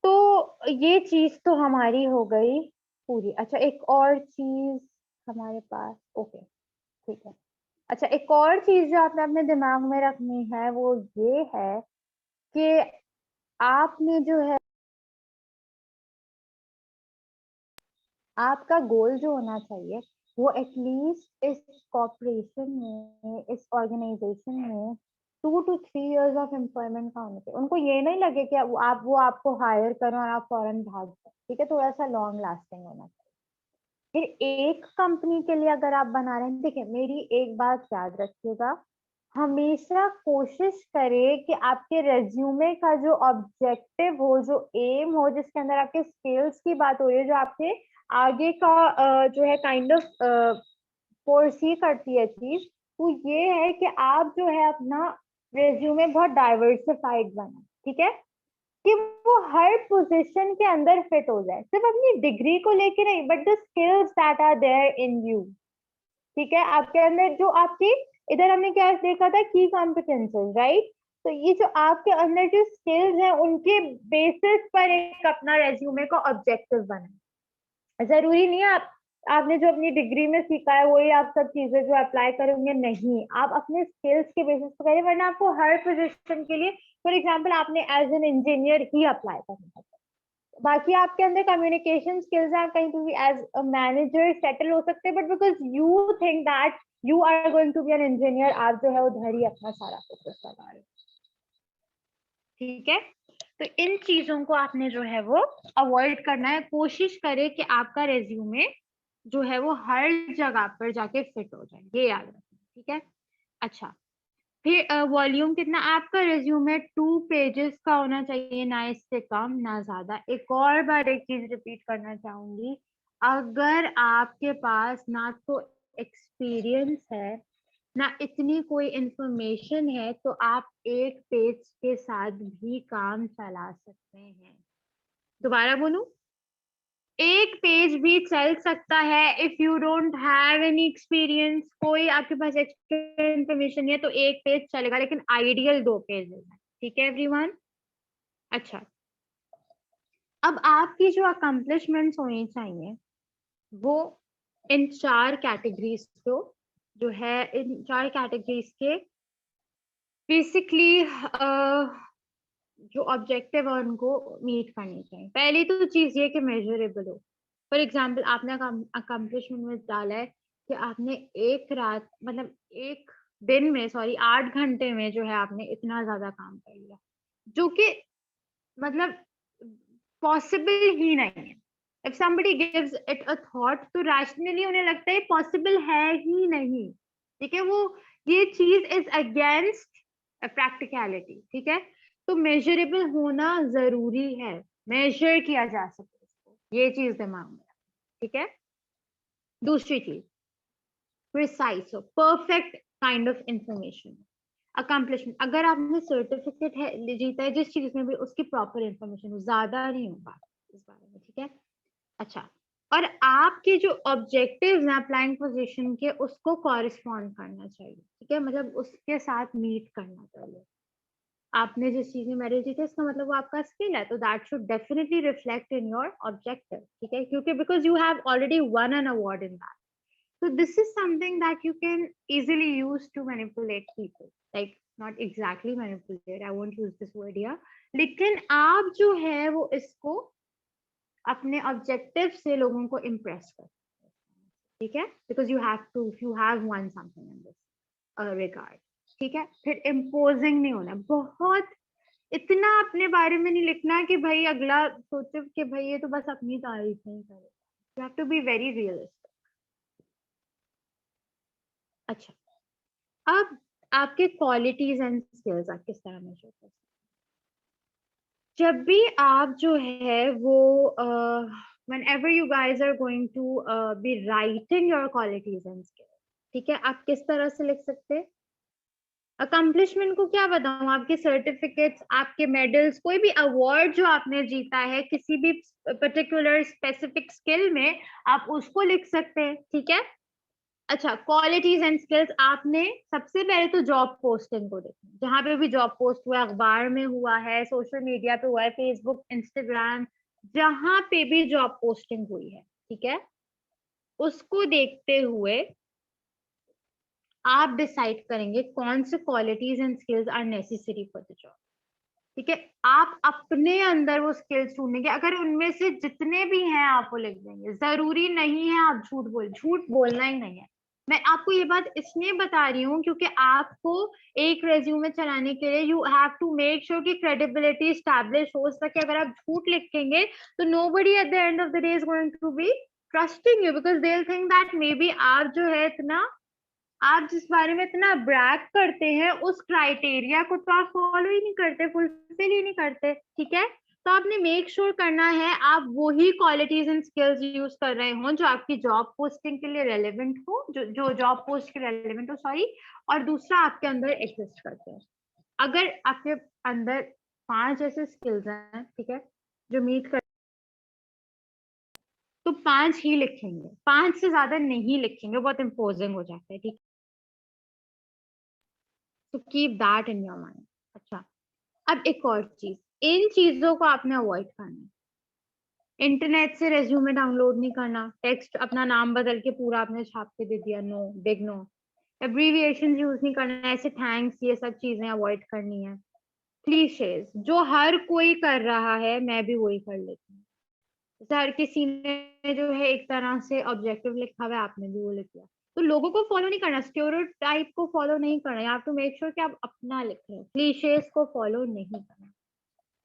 तो ये चीज तो हमारी हो गई पूरी। अच्छा, एक और चीज हमारे पास, ओके, ठीक है। अच्छा, एक और चीज जो आपने अपने दिमाग में रखनी है वो ये है कि आपने जो है आपका गोल जो होना चाहिए वो एटलीस्ट इस कॉर्पोरेशन में, इस ऑर्गेनाइजेशन में 2 to 3 years ऑफ एम्प्लॉयमेंट का होना चाहिए। उनको ये नहीं लगे कि वो आपको हायर करो और आप फौरन भाग जाओ, ठीक है, थोड़ा सा लॉन्ग लास्टिंग होना चाहिए। फिर एक कंपनी के लिए अगर आप बना रहे हैं, देखिए मेरी एक बात याद रखिएगा, हमेशा कोशिश करें कि आपके रेज्यूमे का जो ऑब्जेक्टिव हो, जो एम हो, जिसके अंदर आपके स्किल्स की बात हो रही है, जो आपके आगे का जो है काइंड ऑफ फोरसी करती है चीज, तो ये है कि आप जो है अपना रेज्यूमे बहुत डाइवर्सिफाइड बनाए, ठीक है, कि वो हर पोजीशन के अंदर फिट हो जाए, सिर्फ अपनी डिग्री को लेके नहीं, but the skills that are there in you, ठीक है, आपके अंदर जो आपकी, इधर हमने क्या देखा था, की कॉम्पिटेंसेस, राइट, तो ये जो आपके अंदर जो स्किल्स हैं उनके बेसिस पर एक अपना रेज्यूमे का ऑब्जेक्टिव बनाए। जरूरी नहीं है आपने जो अपनी डिग्री में सीखा है वही आप सब चीजें जो अप्लाई करेंगे, नहीं, आप अपने स्किल्स के बेसिस पर करें, वरना आपको हर पोजीशन के लिए, फॉर एग्जांपल आपने एज एन इंजीनियर ही अप्लाई करना है, बाकी आपके अंदर कम्युनिकेशन स्किल्स हैं, आप कहीं पे भी एज अ मैनेजर सेटल हो सकते हैं, but because you think that you are going to be an engineer, आप जो है उधर ही अपना सारा फोकस लगा रहे हो, ठीक है। तो इन चीजों को आपने जो है वो अवॉइड करना है, कोशिश करें कि आपका रेज्यूमे जो है वो हर जगह पर जाके फिट हो जाए, ये याद रखना, ठीक है। अच्छा, फिर वॉल्यूम कितना, आपका रेज्यूमे 2 पेजेस का होना चाहिए, ना इससे कम ना ज्यादा। एक और बार एक चीज रिपीट करना चाहूंगी, अगर आपके पास ना तो एक्सपीरियंस है ना इतनी कोई इंफॉर्मेशन है, तो आप एक पेज के साथ भी काम चला सकते हैं। दोबारा बोलूं, एक पेज भी चल सकता है if you don't have any experience, कोई आपके पास एक्स्ट्रा इन्फॉर्मेशन नहीं है तो एक पेज चलेगा, लेकिन आइडियल 2 पेज है, ठीक है एवरीवन। अच्छा, अब आपकी जो अकम्पलिशमेंट्स होनी चाहिए वो इन 4 कैटेगरीज को, जो है इन 4 कैटेगरीज के बेसिकली जो ऑब्जेक्टिव है उनको मीट करनी चाहिए। पहली तो चीज ये कि मेजरेबल हो। फॉर एग्जाम्पल आपने अकम्पलिशमेंट में डाला है कि आपने एक रात, मतलब एक दिन में, सॉरी 8 घंटे में जो है आपने इतना ज्यादा काम कर लिया, जो कि मतलब पॉसिबल ही नहीं है। If somebody gives it a thought, तो रैशनली उन्हें लगता है पॉसिबल है ही नहीं, ठीक है, वो ये चीज इज अगेंस्ट प्रैक्टिकलिटी, ठीक है। तो मेजरेबल होना जरूरी है, मेजर किया जा सके इसको, ये चीज दिमाग में, ठीक है। दूसरी चीज, प्रिसाइज हो, perfect kind of information, accomplishment, अगर आपने सर्टिफिकेट है जीता है जिस चीज में भी, उसकी प्रॉपर इंफॉर्मेशन हो, ज्यादा नहीं हो बात इस बारे में, ठीक है। अच्छा, और आपके जो ऑब्जेक्टिव्स हैं अप्लाइंग पोजीशन के, उसको कॉरिस्पॉन्ड करना चाहिए, ठीक है, मतलब उसके साथ मीट करना चाहिए। आपने जिस चीज में मेडल जीते इसका मतलब वो आपका स्किल है, तो that should definitely reflect in your objective, ठीक है, क्योंकि because you have already one an award in that, so this is something that you can easily use to manipulate people, like not exactly manipulate, I won't use this word here, लेकिन आप जो है वो इसको अपने objective से लोगों को इम्प्रेस कर, ठीक है, because you have to, you have one something in this regard, ठीक है। फिर इम्पोजिंग नहीं होना, बहुत इतना अपने बारे में नहीं लिखना कि भाई अगला सोचे कि भाई ये तो बस अपनी तारीफ नहीं करे, you have to be very realistic. अच्छा, अब आपके क्वालिटीज एंड स्किल्स आप किस तरह मेजर कर सकते हैं, जब भी आप जो है वो whenever you guys are going to be writing your qualities and skills, ठीक है, आप किस तरह से लिख सकते हैं। अकम्पलिशमेंट को क्या बताऊं, आपके सर्टिफिकेट्स, आपके मेडल्स, कोई भी अवार्ड जो आपने जीता है किसी भी पर्टिकुलर स्पेसिफिक स्किल में, आप उसको लिख सकते हैं, ठीक है। अच्छा, क्वालिटीज एंड स्किल्स, आपने सबसे पहले तो जॉब पोस्टिंग को देखना, जहां पे भी जॉब पोस्ट हुआ, अखबार में हुआ है, सोशल मीडिया पे हुआ है, फेसबुक, इंस्टाग्राम, जहां पे भी जॉब पोस्टिंग हुई है, ठीक है, उसको देखते हुए आप डिसाइड करेंगे कौन से qualities and skills are necessary for the job. ठीक है, आप अपने अंदर वो स्किल्स ढूंढेंगे, अगर उनमें से जितने भी हैं आप वो लिख देंगे। जरूरी नहीं है आप झूठ बोलना ही नहीं है। मैं आपको ये बात इसलिए बता रही हूँ क्योंकि आपको एक रेज्यूमे चलाने के लिए you have to make sure कि क्रेडिबिलिटी स्टैब्लिश हो सके। अगर आप झूठ लिखेंगे तो nobody at the end of the day is going to be trusting you, because they will think that maybe आप जो है इतना, आप जिस बारे में इतना ब्रैग करते हैं उस क्राइटेरिया को तो आप फॉलो ही नहीं करते, फुलफिल ही नहीं करते। ठीक है, तो आपने मेक श्योर करना है आप वही क्वालिटीज एंड स्किल्स यूज कर रहे हो जो आपकी जॉब पोस्टिंग के लिए रेलेवेंट हो, जो जॉब पोस्ट के रेलेवेंट हो, सॉरी। और दूसरा आपके अंदर एग्जिस्ट करते हैं। अगर आपके अंदर 5 ऐसे स्किल्स हैं, ठीक है, जो मीट कर, तो 5 ही लिखेंगे, 5 से ज्यादा नहीं लिखेंगे, बहुत इम्पोजिंग हो जाता है। ठीक, तो keep that in your mind. अच्छा, अब एक और चीज, इन चीजों को आपने अवॉइड करना है। इंटरनेट से रेज्यूमे डाउनलोड नहीं करना, टेक्स्ट अपना नाम बदल के पूरा आपने छाप के दे दिया, no, big no. Abbreviation use नहीं करना, ऐसे थैंक्स, ये सब चीजें अवॉइड करनी है। क्लीशेज जो हर कोई कर रहा है, मैं भी वही कर लेती हूँ। जैसे हर किसी ने जो है एक तरह से ऑब्जेक्टिव लिखा हुआ है, आपने भी वो लिख दिया। तो लोगों को फॉलो नहीं करना, स्टेरियोटाइप को फॉलो नहीं करना, you have to make sure कि आप अपना लिख रहे हो, क्लीशेज को फॉलो नहीं करना।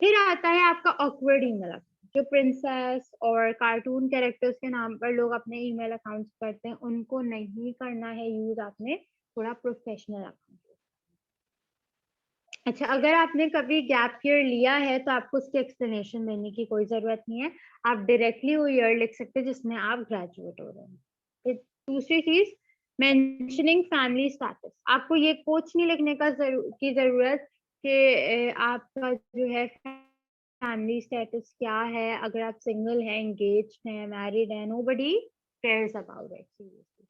फिर आता है आपका ऑकवर्ड ईमेल अकाउंट, जो प्रिंसेस और कार्टून कैरेक्टर्स के नाम पर लोग अपने ईमेल अकाउंट्स करते हैं, उनको नहीं करना है यूज। आपने थोड़ा प्रोफेशनल अकाउंट। अच्छा, अगर आपने कभी गैप ईयर लिया है तो आपको उसकी एक्सप्लेनेशन देने की कोई जरूरत नहीं है, आप डायरेक्टली वो ईयर लिख सकते हैं जिसमें आप ग्रेजुएट हो रहे हैं। फिर दूसरी चीज, मेंशनिंग फैमिली स्टेटस, आपको ये कुछ नहीं लिखने की जरूरत कि आपका जो है फैमिली स्टेटस क्या है, अगर आप सिंगल हैं, एंगेज्ड हैं, मैरिड हैं, nobody cares about it, seriously.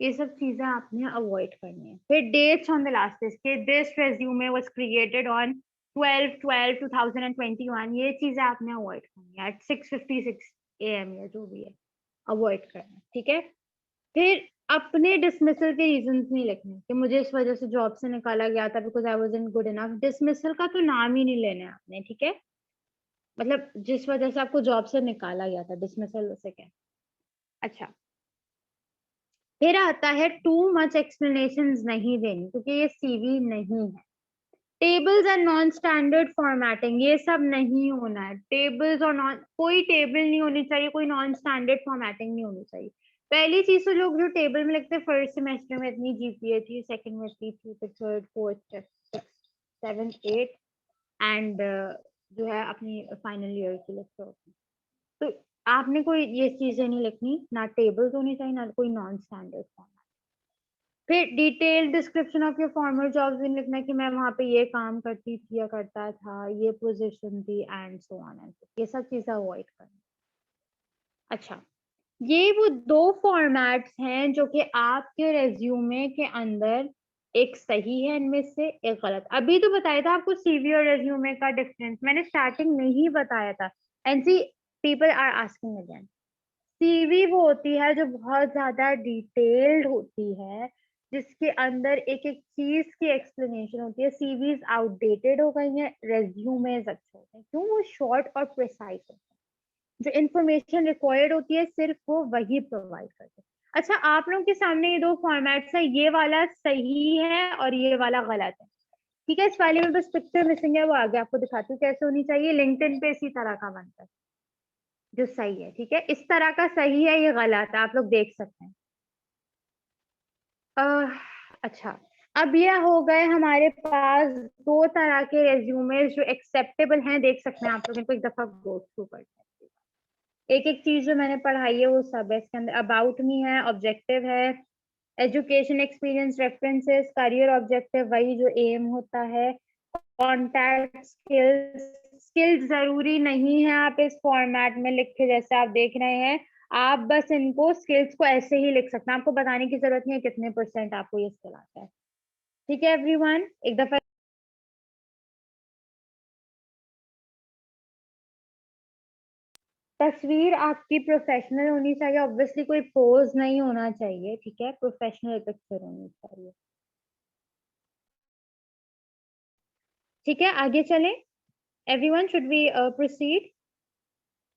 ये सब चीजें आपने अवॉइड करनी है। फिर dates on the last list के this resume was created on 12/12/2021, ये चीजें आपने अवॉइड करनी है एट 6:56 AM या जो भी है, अवॉइड करना है। ठीक है, फिर अपने डिसमिसल के रीजंस नहीं लिखने कि मुझे इस वजह से जॉब से निकाला गया था because I wasn't good enough. Dismissal का तो नाम ही नहीं लेना है आपने। ठीक है, मतलब जिस वजह से आपको जॉब से निकाला गया था, डिसमिसल उसे क्या। अच्छा, फिर आता है टू मच एक्सप्लेनेशन नहीं देनी, क्योंकि ये सीवी नहीं है। Tables and non standard formatting, ये सब नहीं होना है। टेबल्स और नॉन, कोई टेबल नहीं होनी चाहिए, कोई नॉन स्टैंडर्ड फॉर्मेटिंग नहीं होनी चाहिए। पहली चीज तो लोग जो टेबल में लिखते हैं, फर्स्ट सेमेस्टर में इतनी जीपीए थी, सेकंड में इतनी थी, फिर third, fourth, fifth, seventh, eight, and जो है अपनी फाइनल ईयर की लिखते होते हैं। तो आपने कोई ये चीजें नहीं लिखनी, ना टेबल्स होनी चाहिए, ना कोई नॉन स्टैंडर्ड फॉर्मेट। फिर detail description of your farmer jobs भी लिखना है कि मैं वहां पे ये काम करती थी या करता था, ये पोजीशन थी, and so on and so, ये सब चीजें अवॉइड करना। अच्छा, ये वो दो फॉर्मेट्स हैं जो कि आपके रेज्यूमे के अंदर, एक सही है इनमें से, एक गलत। अभी तो बताया था आपको सीवी और रेज्यूमे का डिफरेंस, मैंने स्टार्टिंग में ही बताया था। And see, people are asking again. CV वो होती है जो बहुत ज्यादा डिटेल्ड होती है, जिसके अंदर एक एक चीज की एक्सप्लेनेशन होती है। सीवीज आउटडेटेड हो गई हैं, रेज्यूमेज अच्छे होते हैं, क्यों? वो शॉर्ट और प्रिसाइज होते हैं, जो इंफॉर्मेशन रिक्वायर्ड होती है सिर्फ वो वही प्रोवाइड करते हैं। अच्छा, आप लोगों के सामने ये दो फॉर्मेट्स है, ये वाला सही है और ये वाला गलत है। ठीक है, इस वाले में बस पिक्चर मिसिंग है, वो आगे आपको दिखाती हूँ कैसे होनी चाहिए। लिंक्डइन पे इसी तरह का बनता है जो सही है। ठीक है, इस तरह का सही है, ये गलत है, आप लोग देख सकते हैं। अच्छा, अब ये हो गए हमारे पास दो तरह के रेज्यूमे जो एक्सेप्टेबल हैं, देख सकते हैं आप लोग इनको एक दफा गो थ्रू करते हैं। एक एक चीज जो मैंने पढ़ाई है वो सब है इसके अंदर। अबाउट मी है, ऑब्जेक्टिव है, education, experience, references, career objective, वही जो एम होता है, कॉन्टैक्ट स्किल्स। स्किल्स जरूरी नहीं है आप इस फॉर्मेट में लिखे जैसे आप देख रहे हैं, आप बस इनको स्किल्स को ऐसे ही लिख सकते हैं, आपको बताने की जरूरत नहीं है कितने % आपको ये स्किल आता है। ठीक है एवरीवन, एक दफा तस्वीर आपकी प्रोफेशनल होनी चाहिए, ऑब्वियसली कोई पोज नहीं होना चाहिए, ठीक है, प्रोफेशनल पिक्चर होनी चाहिए। ठीक है, आगे चलें। Everyone, should we proceed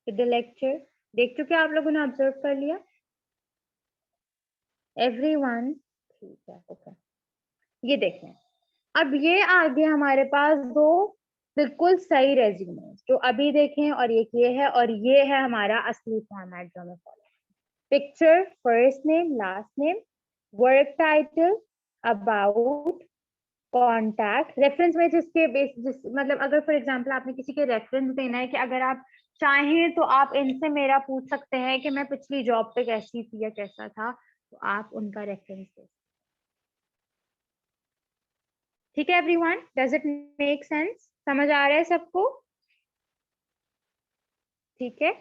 with the lecture? देख चुके आप लोगों ने, ऑब्जर्व कर लिया एवरीवन? ठीक है, ओके। ये देखें, अब ये आगे हमारे पास दो बिल्कुल सही रेज्यूमे जो अभी देखें, और ये है, और ये है हमारा असली फॉर्मेट जो हमें follow. Picture, first name, last name, work title, about, contact, reference में जिसके जिस मतलब अगर फॉर एग्जांपल आपने किसी के रेफरेंस देना है कि अगर आप चाहें तो आप इनसे मेरा पूछ सकते हैं कि मैं पिछली जॉब पे कैसी थी या कैसा था, तो आप उनका रेफरेंस दे। ठीक है everyone, does it make sense? समझ आ रहा है सबको? ठीक है,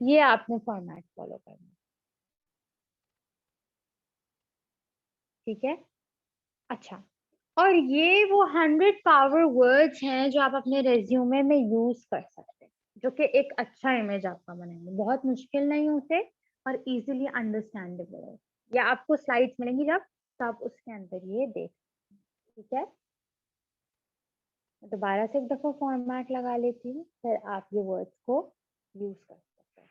ये आपने फॉर्मेट फॉलो करना। ठीक है, अच्छा, और ये वो 100 पावर वर्ड्स हैं जो आप अपने रेज्यूमे में यूज कर सकते हैं, जो कि एक अच्छा इमेज आपका बनाएंगे। बहुत मुश्किल नहीं होते और इजीली अंडरस्टैंडेबल है। या आपको स्लाइड्स मिलेंगी जब, तो आप उसके अंदर ये देख। ठीक है, मैं दोबारा से एक दफा फॉर्मेट लगा लेती हूँ, फिर आप ये वर्ड्स को यूज कर सकते हैं।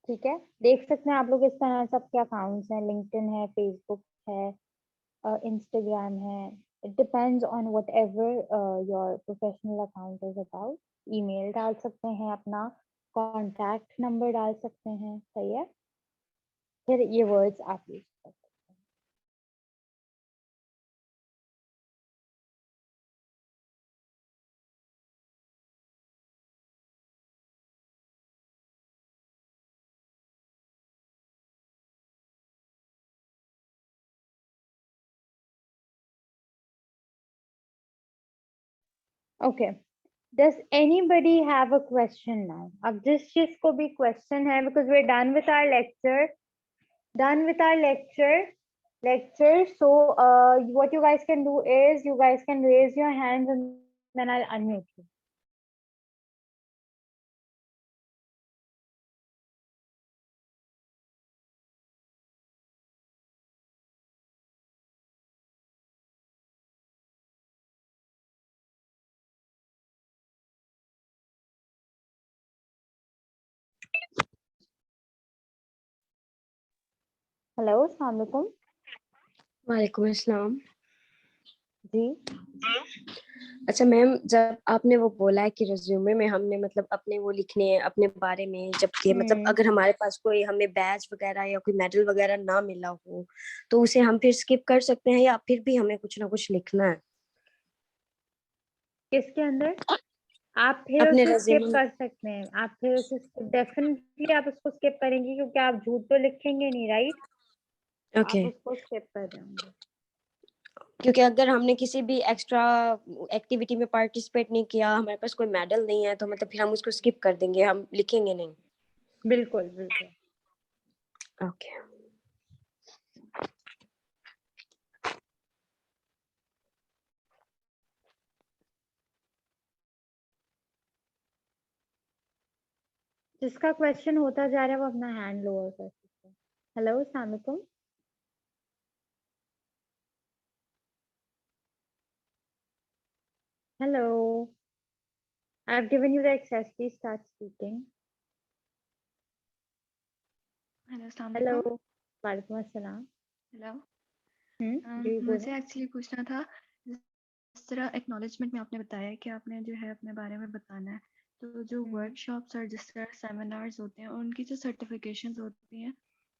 ठीक है, देख सकते हैं आप लोग इस तरह सबके अकाउंट्स हैं, लिंक्डइन है, फेसबुक है, इंस्टाग्राम है। It depends on what ever your professional account is about. Email डाल सकते हैं, अपना कॉन्टैक्ट नंबर डाल सकते हैं, सही है, फिर ये वर्ड्स आप यूज कर सकते हैं। Okay, does anybody have a question now? अब जिस चीज को भी क्वेश्चन है, because we are done with our lecture, done with our lecture. So what you guys can do is you guys can raise your hands and then I'll unmute you. Hello, अस्सलाम वालेकुम। वालेकुम अस्सलाम। जी, अच्छा ma'am, जब आपने वो बोला है कि रिज्यूमे में हमने मतलब अपने वो लिखने हैं अपने बारे में, जबकि मतलब अगर हमारे पास कोई हमें बैच वगैरह या कोई मेडल वगैरह ना मिला हो तो उसे हम फिर स्किप कर सकते हैं या फिर भी हमें कुछ ना कुछ लिखना है किसके अंदर? आप फिर अपने उसे स्किप रिज्यूमे? कर सकते हैं, आप फिर उसे डेफिनेटली आप उसको स्किप करेंगे क्योंकि आप झूठ तो लिखेंगे नहीं, राइट? ओके, आप उसको स्किप कर देंगे। क्योंकि अगर हमने किसी भी एक्स्ट्रा एक्टिविटी में पार्टिसिपेट नहीं किया, हमारे पास कोई मेडल नहीं है, तो मतलब फिर हम उसको स्किप कर देंगे, हम लिखेंगे नहीं। बिल्कुल बिल्कुल। ओके, जिसका क्वेश्चन होता जा रहा है वो अपना हैंड लोअर कर सकते हैं। हेलो, अस्सलाम वालेकुम। Hello, I've given you the access, please start speaking. Hello, अस्सलाम हेलो, वालेकुम। वालेकुम अस्सलाम। हेलो, जी बोलो। मुझे एक्चुअली पूछना था, जिस तरह एक्नॉलेजमेंट में आपने बताया कि आपने जो है अपने बारे में बताना है, तो जो वर्कशॉप्स और जिस तरह सेमिनार्स होते हैं उनकी जो सर्टिफिकेशंस होती हैं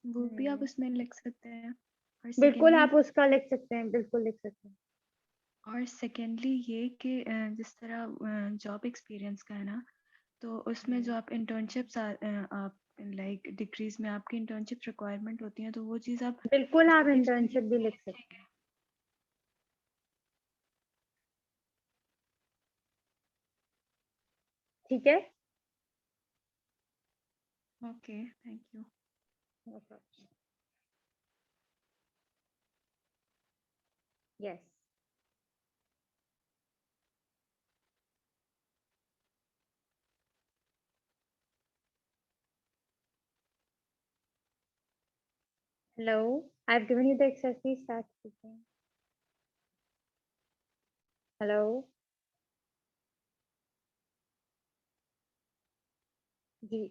वो भी आप उसमें लिख सकते हैं। और बिल्कुल सेकेंडली आप उसका लिख सकते हैं, बिल्कुल लिख सकते हैं। ये कि जिस तरह जॉब एक्सपीरियंस का है ना, तो उसमें जो आप इंटर्नशिप्स आप लाइक डिग्रीज में आपकी इंटर्नशिप रिक्वायरमेंट होती है, तो वो चीज़ आप बिल्कुल आप जॉब इंटर्नशिप एक्सपीरियंस भी में लिख लिख सकते हैं। देंगे। ठीक है, okay, thank you. Yes. Hello, I've given you the exercise. Start speaking. Hello. जी,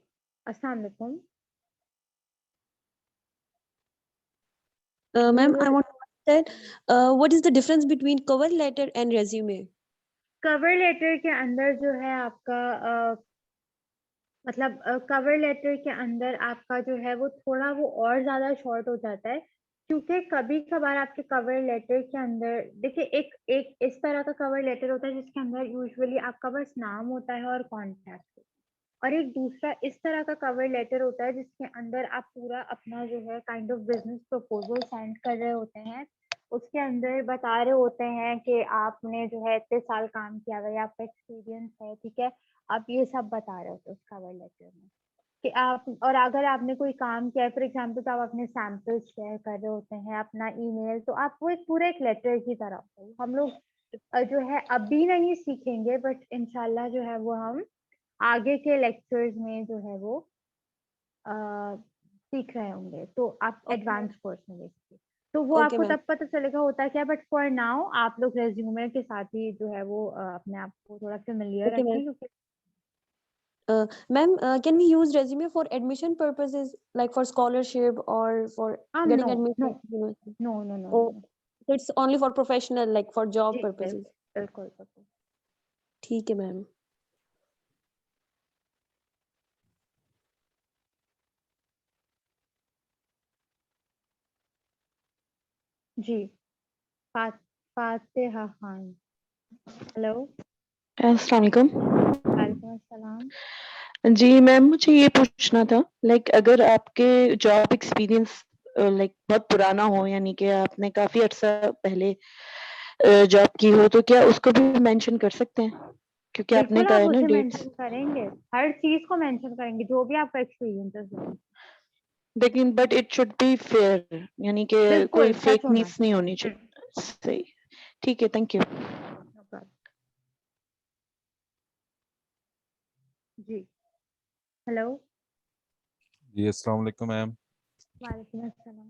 अस्सलाम वालेकुम। Ma'am, वो I want to understand what is the difference between cover letter and resume? Cover letter के अंदर जो है आपका मतलब कवर लेटर के अंदर आपका जो है वो थोड़ा वो और ज़्यादा शॉर्ट हो जाता है, क्योंकि कभी-कभार आपके कवर लेटर के अंदर देखिए एक एक इस तरह का कवर लेटर होता है जिसके अंदर यूजुअली आपका बस नाम होता है और कॉन्टैक्ट, और एक दूसरा इस तरह का कवर लेटर होता है जिसके अंदर आप पूरा अपना जो है kind of business proposal send कर रहे होते हैं। उसके अंदर बता रहे होते हैं कि आपने जो है इतने साल काम किया हुआ है, आपका एक्सपीरियंस है, ठीक है? आप ये सब बता रहे होते हो उस कवर लेटर में कि आप, और अगर आपने कोई काम किया है फॉर एग्जांपल तो आप अपने सैंपल्स शेयर कर रहे होते हैं, अपना ईमेल, तो आप वो एक पूरे एक लेटर की तरह होता है। हम लोग जो है अभी नहीं सीखेंगे, बट इंशाल्लाह जो है वो हम आगे के लेक्चर्स में जो है वो अ, सीख रहे होंगे, तो आप Okay, एडवांस कोर्स में देखिए, तो वो okay, आपको ma'am. तब पता चलेगा होता क्या है। बट फॉर नाउ आप लोग रेज्यूमे के साथ ही जो है वो अपने आप को थोड़ा फेमिलियर Okay, रखें, ma'am. क्योंकि Ma'am, can we use resume for admission purposes, like for scholarship or for no getting no admission to university? No no no Oh, no it's only for professional, like for job जी purposes. बिल्कुल बिल्कुल। ठीक है, ma'am. जी, Fatiha Khan. Hello. अस्सलाम वालेकुम। वालेकुम अस्सलाम। जी मैम, मुझे ये पूछना था, लाइक अगर आपके जॉब एक्सपीरियंस लाइक बहुत पुराना हो, यानी कि आपने काफी अर्सा पहले जॉब की हो, तो क्या उसको भी मेंशन कर सकते हैं? क्योंकि आपने बिल्कुल कहा आप है ना उसे डेट्स, मेंशन करेंगे, हर चीज को मेंशन करेंगे जो भी आपका एक्सपीरियंस है उसमें। लेकिन but it should be fair, यानी कि कोई बिल्कुल सच होना फेकनेस नहीं होनी चाहिए। चाहिए। सही, ठीक है, थैंक यू। No problem. जी। हेलो। जी अस्सलाम वालेकुम मैम। वालेकुम अस्सलाम।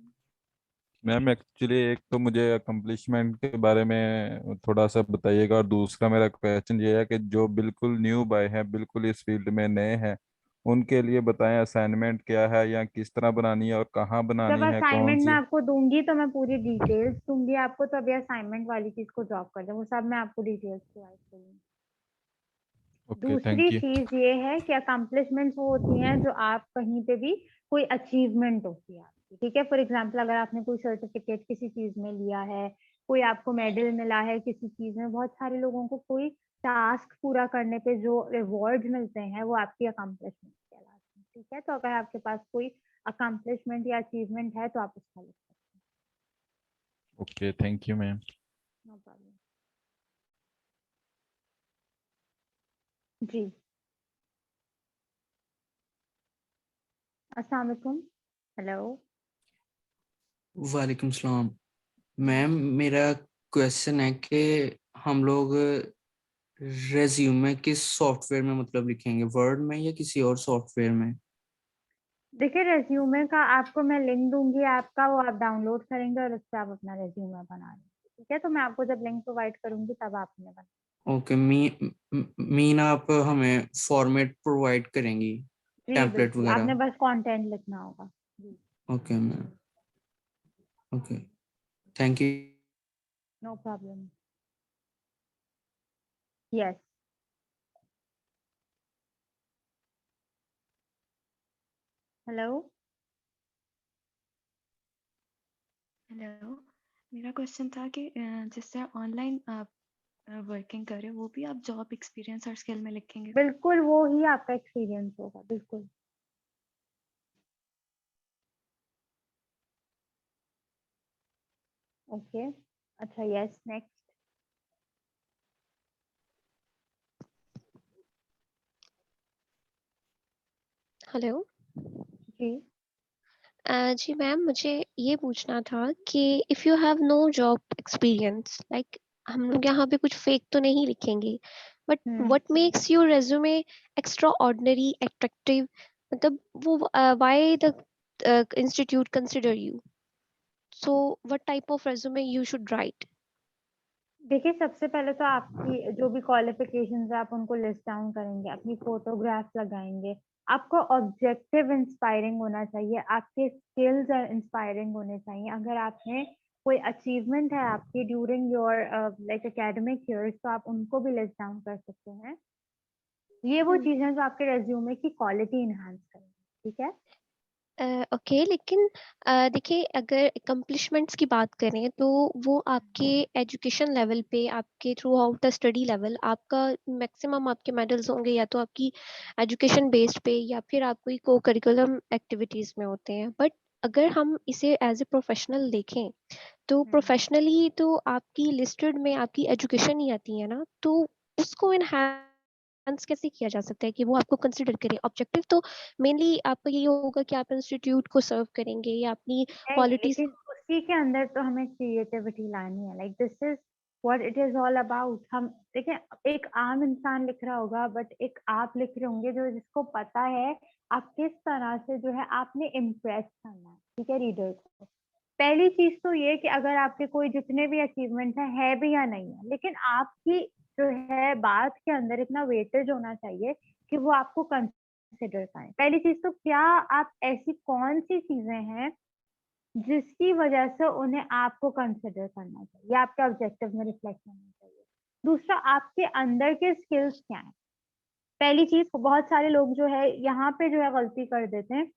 मैम एक्चुअली एक तो मुझे अकम्पलिशमेंट के बारे में थोड़ा सा बताइएगा, और दूसरा मेरा क्वेश्चन ये है कि जो बिल्कुल न्यू बॉय हैं, बिल्कुल इस फील्ड में नए हैं, उनके लिए बताएं असाइनमेंट क्या है या किस तरह बनानी है और कहाँ जब बनानी है, कौन असाइनमेंट मैं सी। आपको दूंगी तो मैं पूरी डिटेल्स दूंगी आपको, तो अभी असाइनमेंट वाली चीज को ड्रॉप कर दें, वो सब मैं आपको डिटेल्स प्रोवाइड करूंगी। ओके दूसरी थैंक यू। चीज ये है कि अकम्पलिशमेंट्स वो होती हैं जो आप कहीं पे भी कोई अचीवमेंट होती है आपकी, ठीक है? फॉर एग्जांपल अगर आपने कोई सर्टिफिकेट किसी चीज में लिया है, कोई आपको मेडल मिला है किसी चीज में, बहुत सारे लोगों को कोई टास्क पूरा करने पे जो रिवॉर्ड मिलते हैं वो आपकी अकम्पलिशमेंट कहलाते हैं, ठीक है? तो अगर आपके पास कोई अकम्पलिशमेंट या अचीवमेंट है तो आप उसका लिख सकते ओके थैंक यू मैम। हैं। No problem. जी। अस्सलाम वालेकुम। हेलो। वालेकुम सलाम। मैम मेरा क्वेश्चन है कि हम लोग रेज्यूमे किस सॉफ्टवेयर में मतलब लिखेंगे, वर्ड में या किसी और सॉफ्टवेयर में? देखिए रेज्यूमे का आपको मैं लिंक दूंगी आपका, वो आप डाउनलोड करेंगे और उस पर आप अपना रेज्यूमे बना लेंगे, ठीक है? तो मैं आपको जब लिंक प्रोवाइड करूंगी तब आपने बना। ओके, मीन आप हमें फॉर्मेट प्रोवाइड करेंगी, जी टेम्पलेट बिल्कुल, आपने वगैरह? बस कंटेंट लिखना होगा। जी। Okay ma'am, okay, thank you. No problem. Yes. Hello. Hello, मेरा क्वेश्चन था कि जिससे ऑनलाइन आप वर्किंग कर रहे हो, वो भी आप जॉब एक्सपीरियंस और स्किल में लिखेंगे? बिल्कुल वो ही आपका एक्सपीरियंस होगा, बिल्कुल। ओके। अच्छा यस, नेक्स्ट। हेलो। जी। जी मैम, मुझे ये पूछना था कि if you have no job experience, like हम लोग यहाँ पे कुछ फेक तो नहीं लिखेंगे, but what makes your resume extraordinary attractive, मतलब वो why the institute consider you? So what type of resume you should write? देखिए, सबसे पहले तो आपकी जो भी क्वालिफिकेशंस है आप उनको लिस्ट डाउन करेंगे, अपनी फोटोग्राफ्स लगाएंगे। आपको ऑब्जेक्टिव इंस्पायरिंग होना चाहिए, आपके स्किल्स इंस्पायरिंग होने चाहिए। अगर आपने कोई अचीवमेंट है आपकी during your like academic years, तो आप उनको भी लिस्ट डाउन कर सकते हैं। ये वो चीजें हैं जो आपके रेज्यूमे की क्वालिटी इनहांस करेंगी, ठीक है? ओके, लेकिन देखिए, अगर अकम्पलिशमेंट्स की बात करें तो वो आपके एजुकेशन लेवल पे, आपके through out the study level, आपका मैक्सिमम आपके मेडल्स होंगे या तो आपकी एजुकेशन बेस्ड पे या फिर आप कोई को करिकुलम एक्टिविटीज में होते हैं। बट अगर हम इसे एज ए प्रोफेशनल देखें तो प्रोफेशनली तो आपकी लिस्टेड में आपकी एजुकेशन ही आती है ना, तो उसको एनहांस कैसे किया जा सकता है कि वो आपको कंसिडर करें? ऑब्जेक्टिव तो मेनली आपका ये होगा कि आप इंस्टीट्यूट को सर्व करेंगे या अपनी नहीं, क्वालिटीज। लेकिन उसी के अंदर तो हमें क्रिएटिविटी लानी है। Like this is what it is all about. हम देखिए, एक आम इंसान लिख रहा होगा, बट एक आप लिख रहे होंगे जो जिसको पता है आप किस तरह से जो है आपने इम्प्रेस करना है, ठीक है, रीडर को। पहली चीज तो ये कि अगर आपके कोई जितने भी अचीवमेंट है भी या नहीं है, लेकिन आपकी जो है बात के अंदर इतना वेटेज होना चाहिए कि वो आपको कंसिडर करें। पहली चीज तो क्या आप ऐसी कौन सी चीजें हैं जिसकी वजह से उन्हें आपको कंसिडर करना चाहिए, आपके ऑब्जेक्टिव में रिफ्लेक्ट होना चाहिए। दूसरा, आपके अंदर के स्किल्स क्या हैं। पहली चीज, बहुत सारे लोग जो है यहाँ पे जो है गलती कर देते हैं।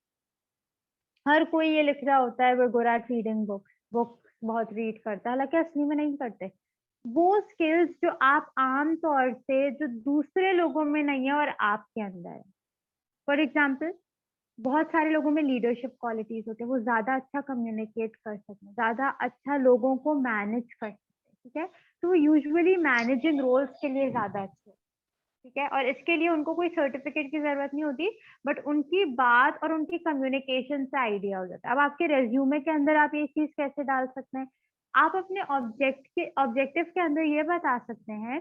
हर कोई ये लिख रहा होता है, वो good at reading books, books बहुत रीड करता है, हालांकि असली में नहीं करते। वो स्किल्स जो आप आम तौर से जो दूसरे लोगों में नहीं है और आपके अंदर है। फॉर एग्जाम्पल, बहुत सारे लोगों में लीडरशिप क्वालिटीज होते हैं, वो ज्यादा अच्छा कम्युनिकेट कर सकते हैं, ज्यादा अच्छा लोगों को मैनेज कर सकते हैं, ठीक है? तो वो यूजुअली मैनेजिंग रोल्स के लिए ज्यादा अच्छे हैं, ठीक है? और इसके लिए उनको कोई सर्टिफिकेट की जरूरत नहीं होती, बट उनकी बात और उनकी कम्युनिकेशन से आइडिया हो जाता है। अब आपके रेज्यूमे के अंदर आप ये चीज कैसे डाल सकते हैं? आप अपने ऑब्जेक्टिव के अंदर ये बता सकते हैं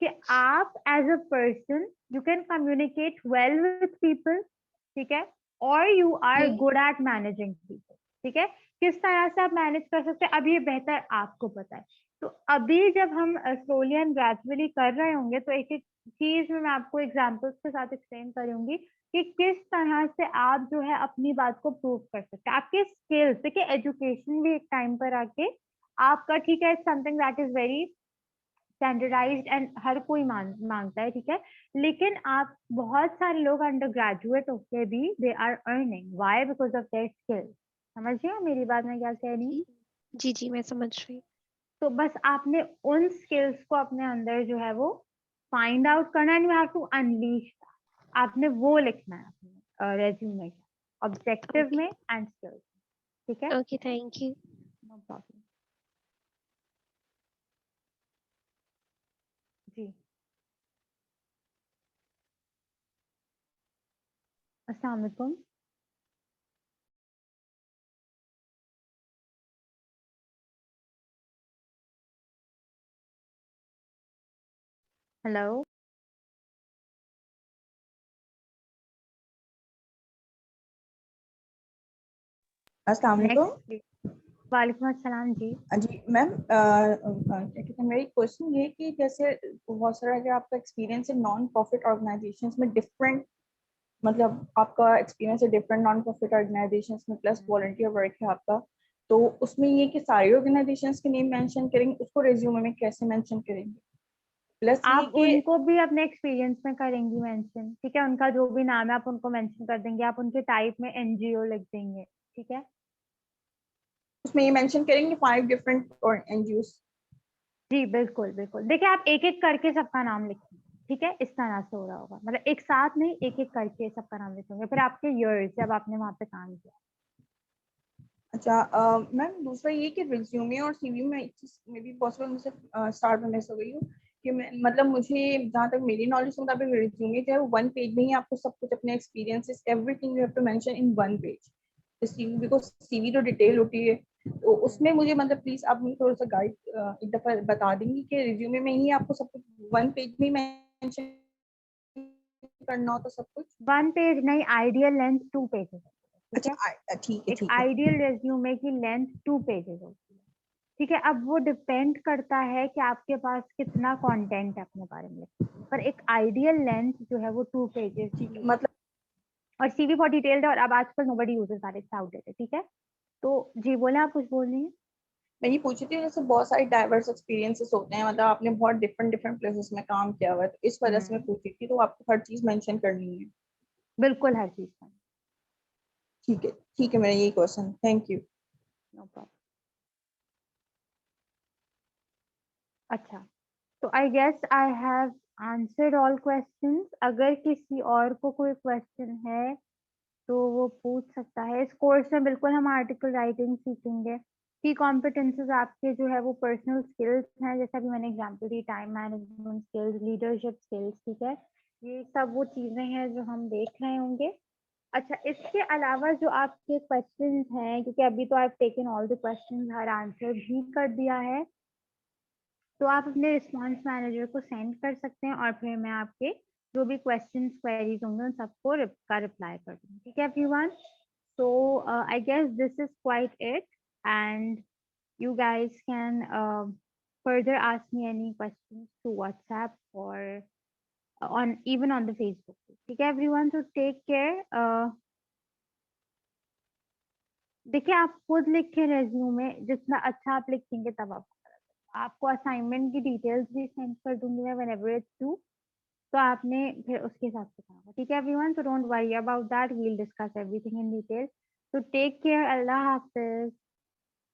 कि आप as a person you can communicate well with people, ठीक है? और you are Okay. Good at managing people, ठीक है? किस तरह से आप मैनेज कर सकते हैं, अब ये बेहतर आपको पता है। तो अभी जब हम स्लोली एंड ग्रेजुअली कर रहे होंगे, तो एक एक चीज में मैं आपको एग्जांपल्स के साथ एक्सप्लेन करूंगी कि किस तरह से आप जो है अपनी बात को प्रूव कर सकते हैं। आपके स्किल्स, देखिए, एजुकेशन भी एक टाइम पर आके आपका, ठीक है, something that is very standardised and हर कोई मांगता है, ठीक है? लेकिन आप, बहुत सारे लोग अंडर ग्रेजुएट होके भी they are earning, why? Because of their skills. समझ रहे हो मेरी बात मैं क्या कह रही हूँ? जी जी जी, मैं समझ रही तो बस आपने उन स्किल्स को अपने अंदर जो है वो फाइंड आउट करना, and you have to unleash. आपने वो लिखना है अपने रेज्यूमे में, हूँ। ऑब्जेक्टिव में एंड स्किल्स, ठीक है? Okay, thank you. No problem. जी, अस्सलाम वालेकुम। हेलो, अस्सलाम वालेकुम। नेक्स्ट। वालेकुम अस्सलाम जी। जी मैम, क्या कहते हैं, मेरी क्वेश्चन ये कि जैसे बहुत सारा अगर आपका एक्सपीरियंस है नॉन प्रॉफिट ऑर्गेनाइजेशंस में, डिफरेंट मतलब आपका एक्सपीरियंस है डिफरेंट नॉन प्रॉफिट ऑर्गेनाइजेशंस में, प्लस वॉलंटियर वर्क है आपका, तो उसमें ये कि सारी ऑर्गेनाइजेशंस के नेम मेंशन करेंगे, उसको रिज्यूमे में कैसे मेंशन करेंगे? प्लस ये आप कि उनको भी अपने एक्सपीरियंस में करेंगी मेंशन, ठीक है? उनका जो भी नाम है आप उनको मेंशन कर देंगे, आप उनके टाइप में एनजीओ लिख देंगे, ठीक है? उसमें ये मेंशन करेंगे 5 डिफरेंट और एनजीओस। जी बिल्कुल बिल्कुल। देखिए, आप एक एक करके सबका नाम लिखेंगे, ठीक है? इस तरह से हो रहा होगा, मतलब एक साथ नहीं, एक एक करके सबका नाम लिखेंगे, फिर आपके ईयर्स जब आपने वहां पे काम किया। अच्छा मैम, दूसरा ये कि रिज्यूमे और सीवी में एक चीज मे बी पॉसिबल मुझसे स्टार्ट में मिस हो गई हो कि मैं मतलब मुझे जहाँ तक मेरी नॉलेज के मुताबिक रिज्यूमे जो है वो 1 पेज में ही आपको सब कुछ अपने experiences everything you have to mention in 1 page. CV, because CV तो डिटेल होती है, तो उसमें मुझे मतलब प्लीज आप मुझे थोड़ा सा गाइड एक दफा बता देंगी कि रिज्यूमे में ही आपको सब कुछ 1 पेज में मेंशन करना होता सब कुछ। 1 पेज नहीं, आइडियल लेंथ 2 पेजेस। ठीक है। ठीक है एक ठीक है आइडियल रेज्यूमे की लेंथ 2 पेजेस होती है, ठीक है। अब वो डिपेंड करता है कि आपके पास कितना कंटेंट है अपने बारे में, पर एक आइडियल लेंथ जो है वो 2 पेजेस ठीक की है मतलब और सीवी फॉर डिटेल्ड। और अब आजकल nobody uses that, it's outdated, ठीक है। तो जी बोले, आप कुछ बोल रही हैं? मैं ये पूछी थी जैसे बहुत सारे डाइवर्स एक्सपीरियंसेस होते हैं, मतलब आपने बहुत डिफरेंट डिफरेंट प्लेसेस में काम किया हुआ है, तो इस वजह से मैं पूछी थी, तो आपको हर चीज मेंशन करनी है। बिल्कुल, हर चीज का। ठीक है मेरा यही question, thank you. No problem. अच्छा, तो I guess I have answered all questions. अगर किसी और को कोई क्वेश्चन है तो वो पूछ सकता है। इस कोर्स में बिल्कुल हम आर्टिकल राइटिंग सीखेंगे। की कॉम्पिटेंसेस आपके जो है वो पर्सनल स्किल्स हैं, जैसा कि मैंने एग्जांपल दी, time management skills, leadership skills, ठीक है। ये सब वो चीजें हैं जो हम देख रहे होंगे। अच्छा, इसके अलावा जो आपके क्वेश्चंस हैं, क्योंकि अभी तो I taken all the questions, her answer भी कर दिया है, तो आप अपने रिस्पांस मैनेजर को सेंड कर सकते हैं और फिर मैं आपके जो भी क्वेश्चंस क्वेरीज होंगे उन सबको का रिप्लाई कर दूंगी, ठीक है everyone. So I guess this is quite it, and you guys can further ask me any questions through WhatsApp or on even on the Facebook page. ठीक है everyone, so take care. देखिए, आप खुद लिखे रेज्यूमे, जितना अच्छा आप लिखेंगे तब आपको असाइनमेंट की डिटेल्स भी सेंड कर दूंगी मैं whenever it's due, तो आपने फिर उसके हिसाब से करना होगा, ठीक है everyone. So don't worry about that, we will discuss everything in detail. So take care, अल्लाह हाफिज।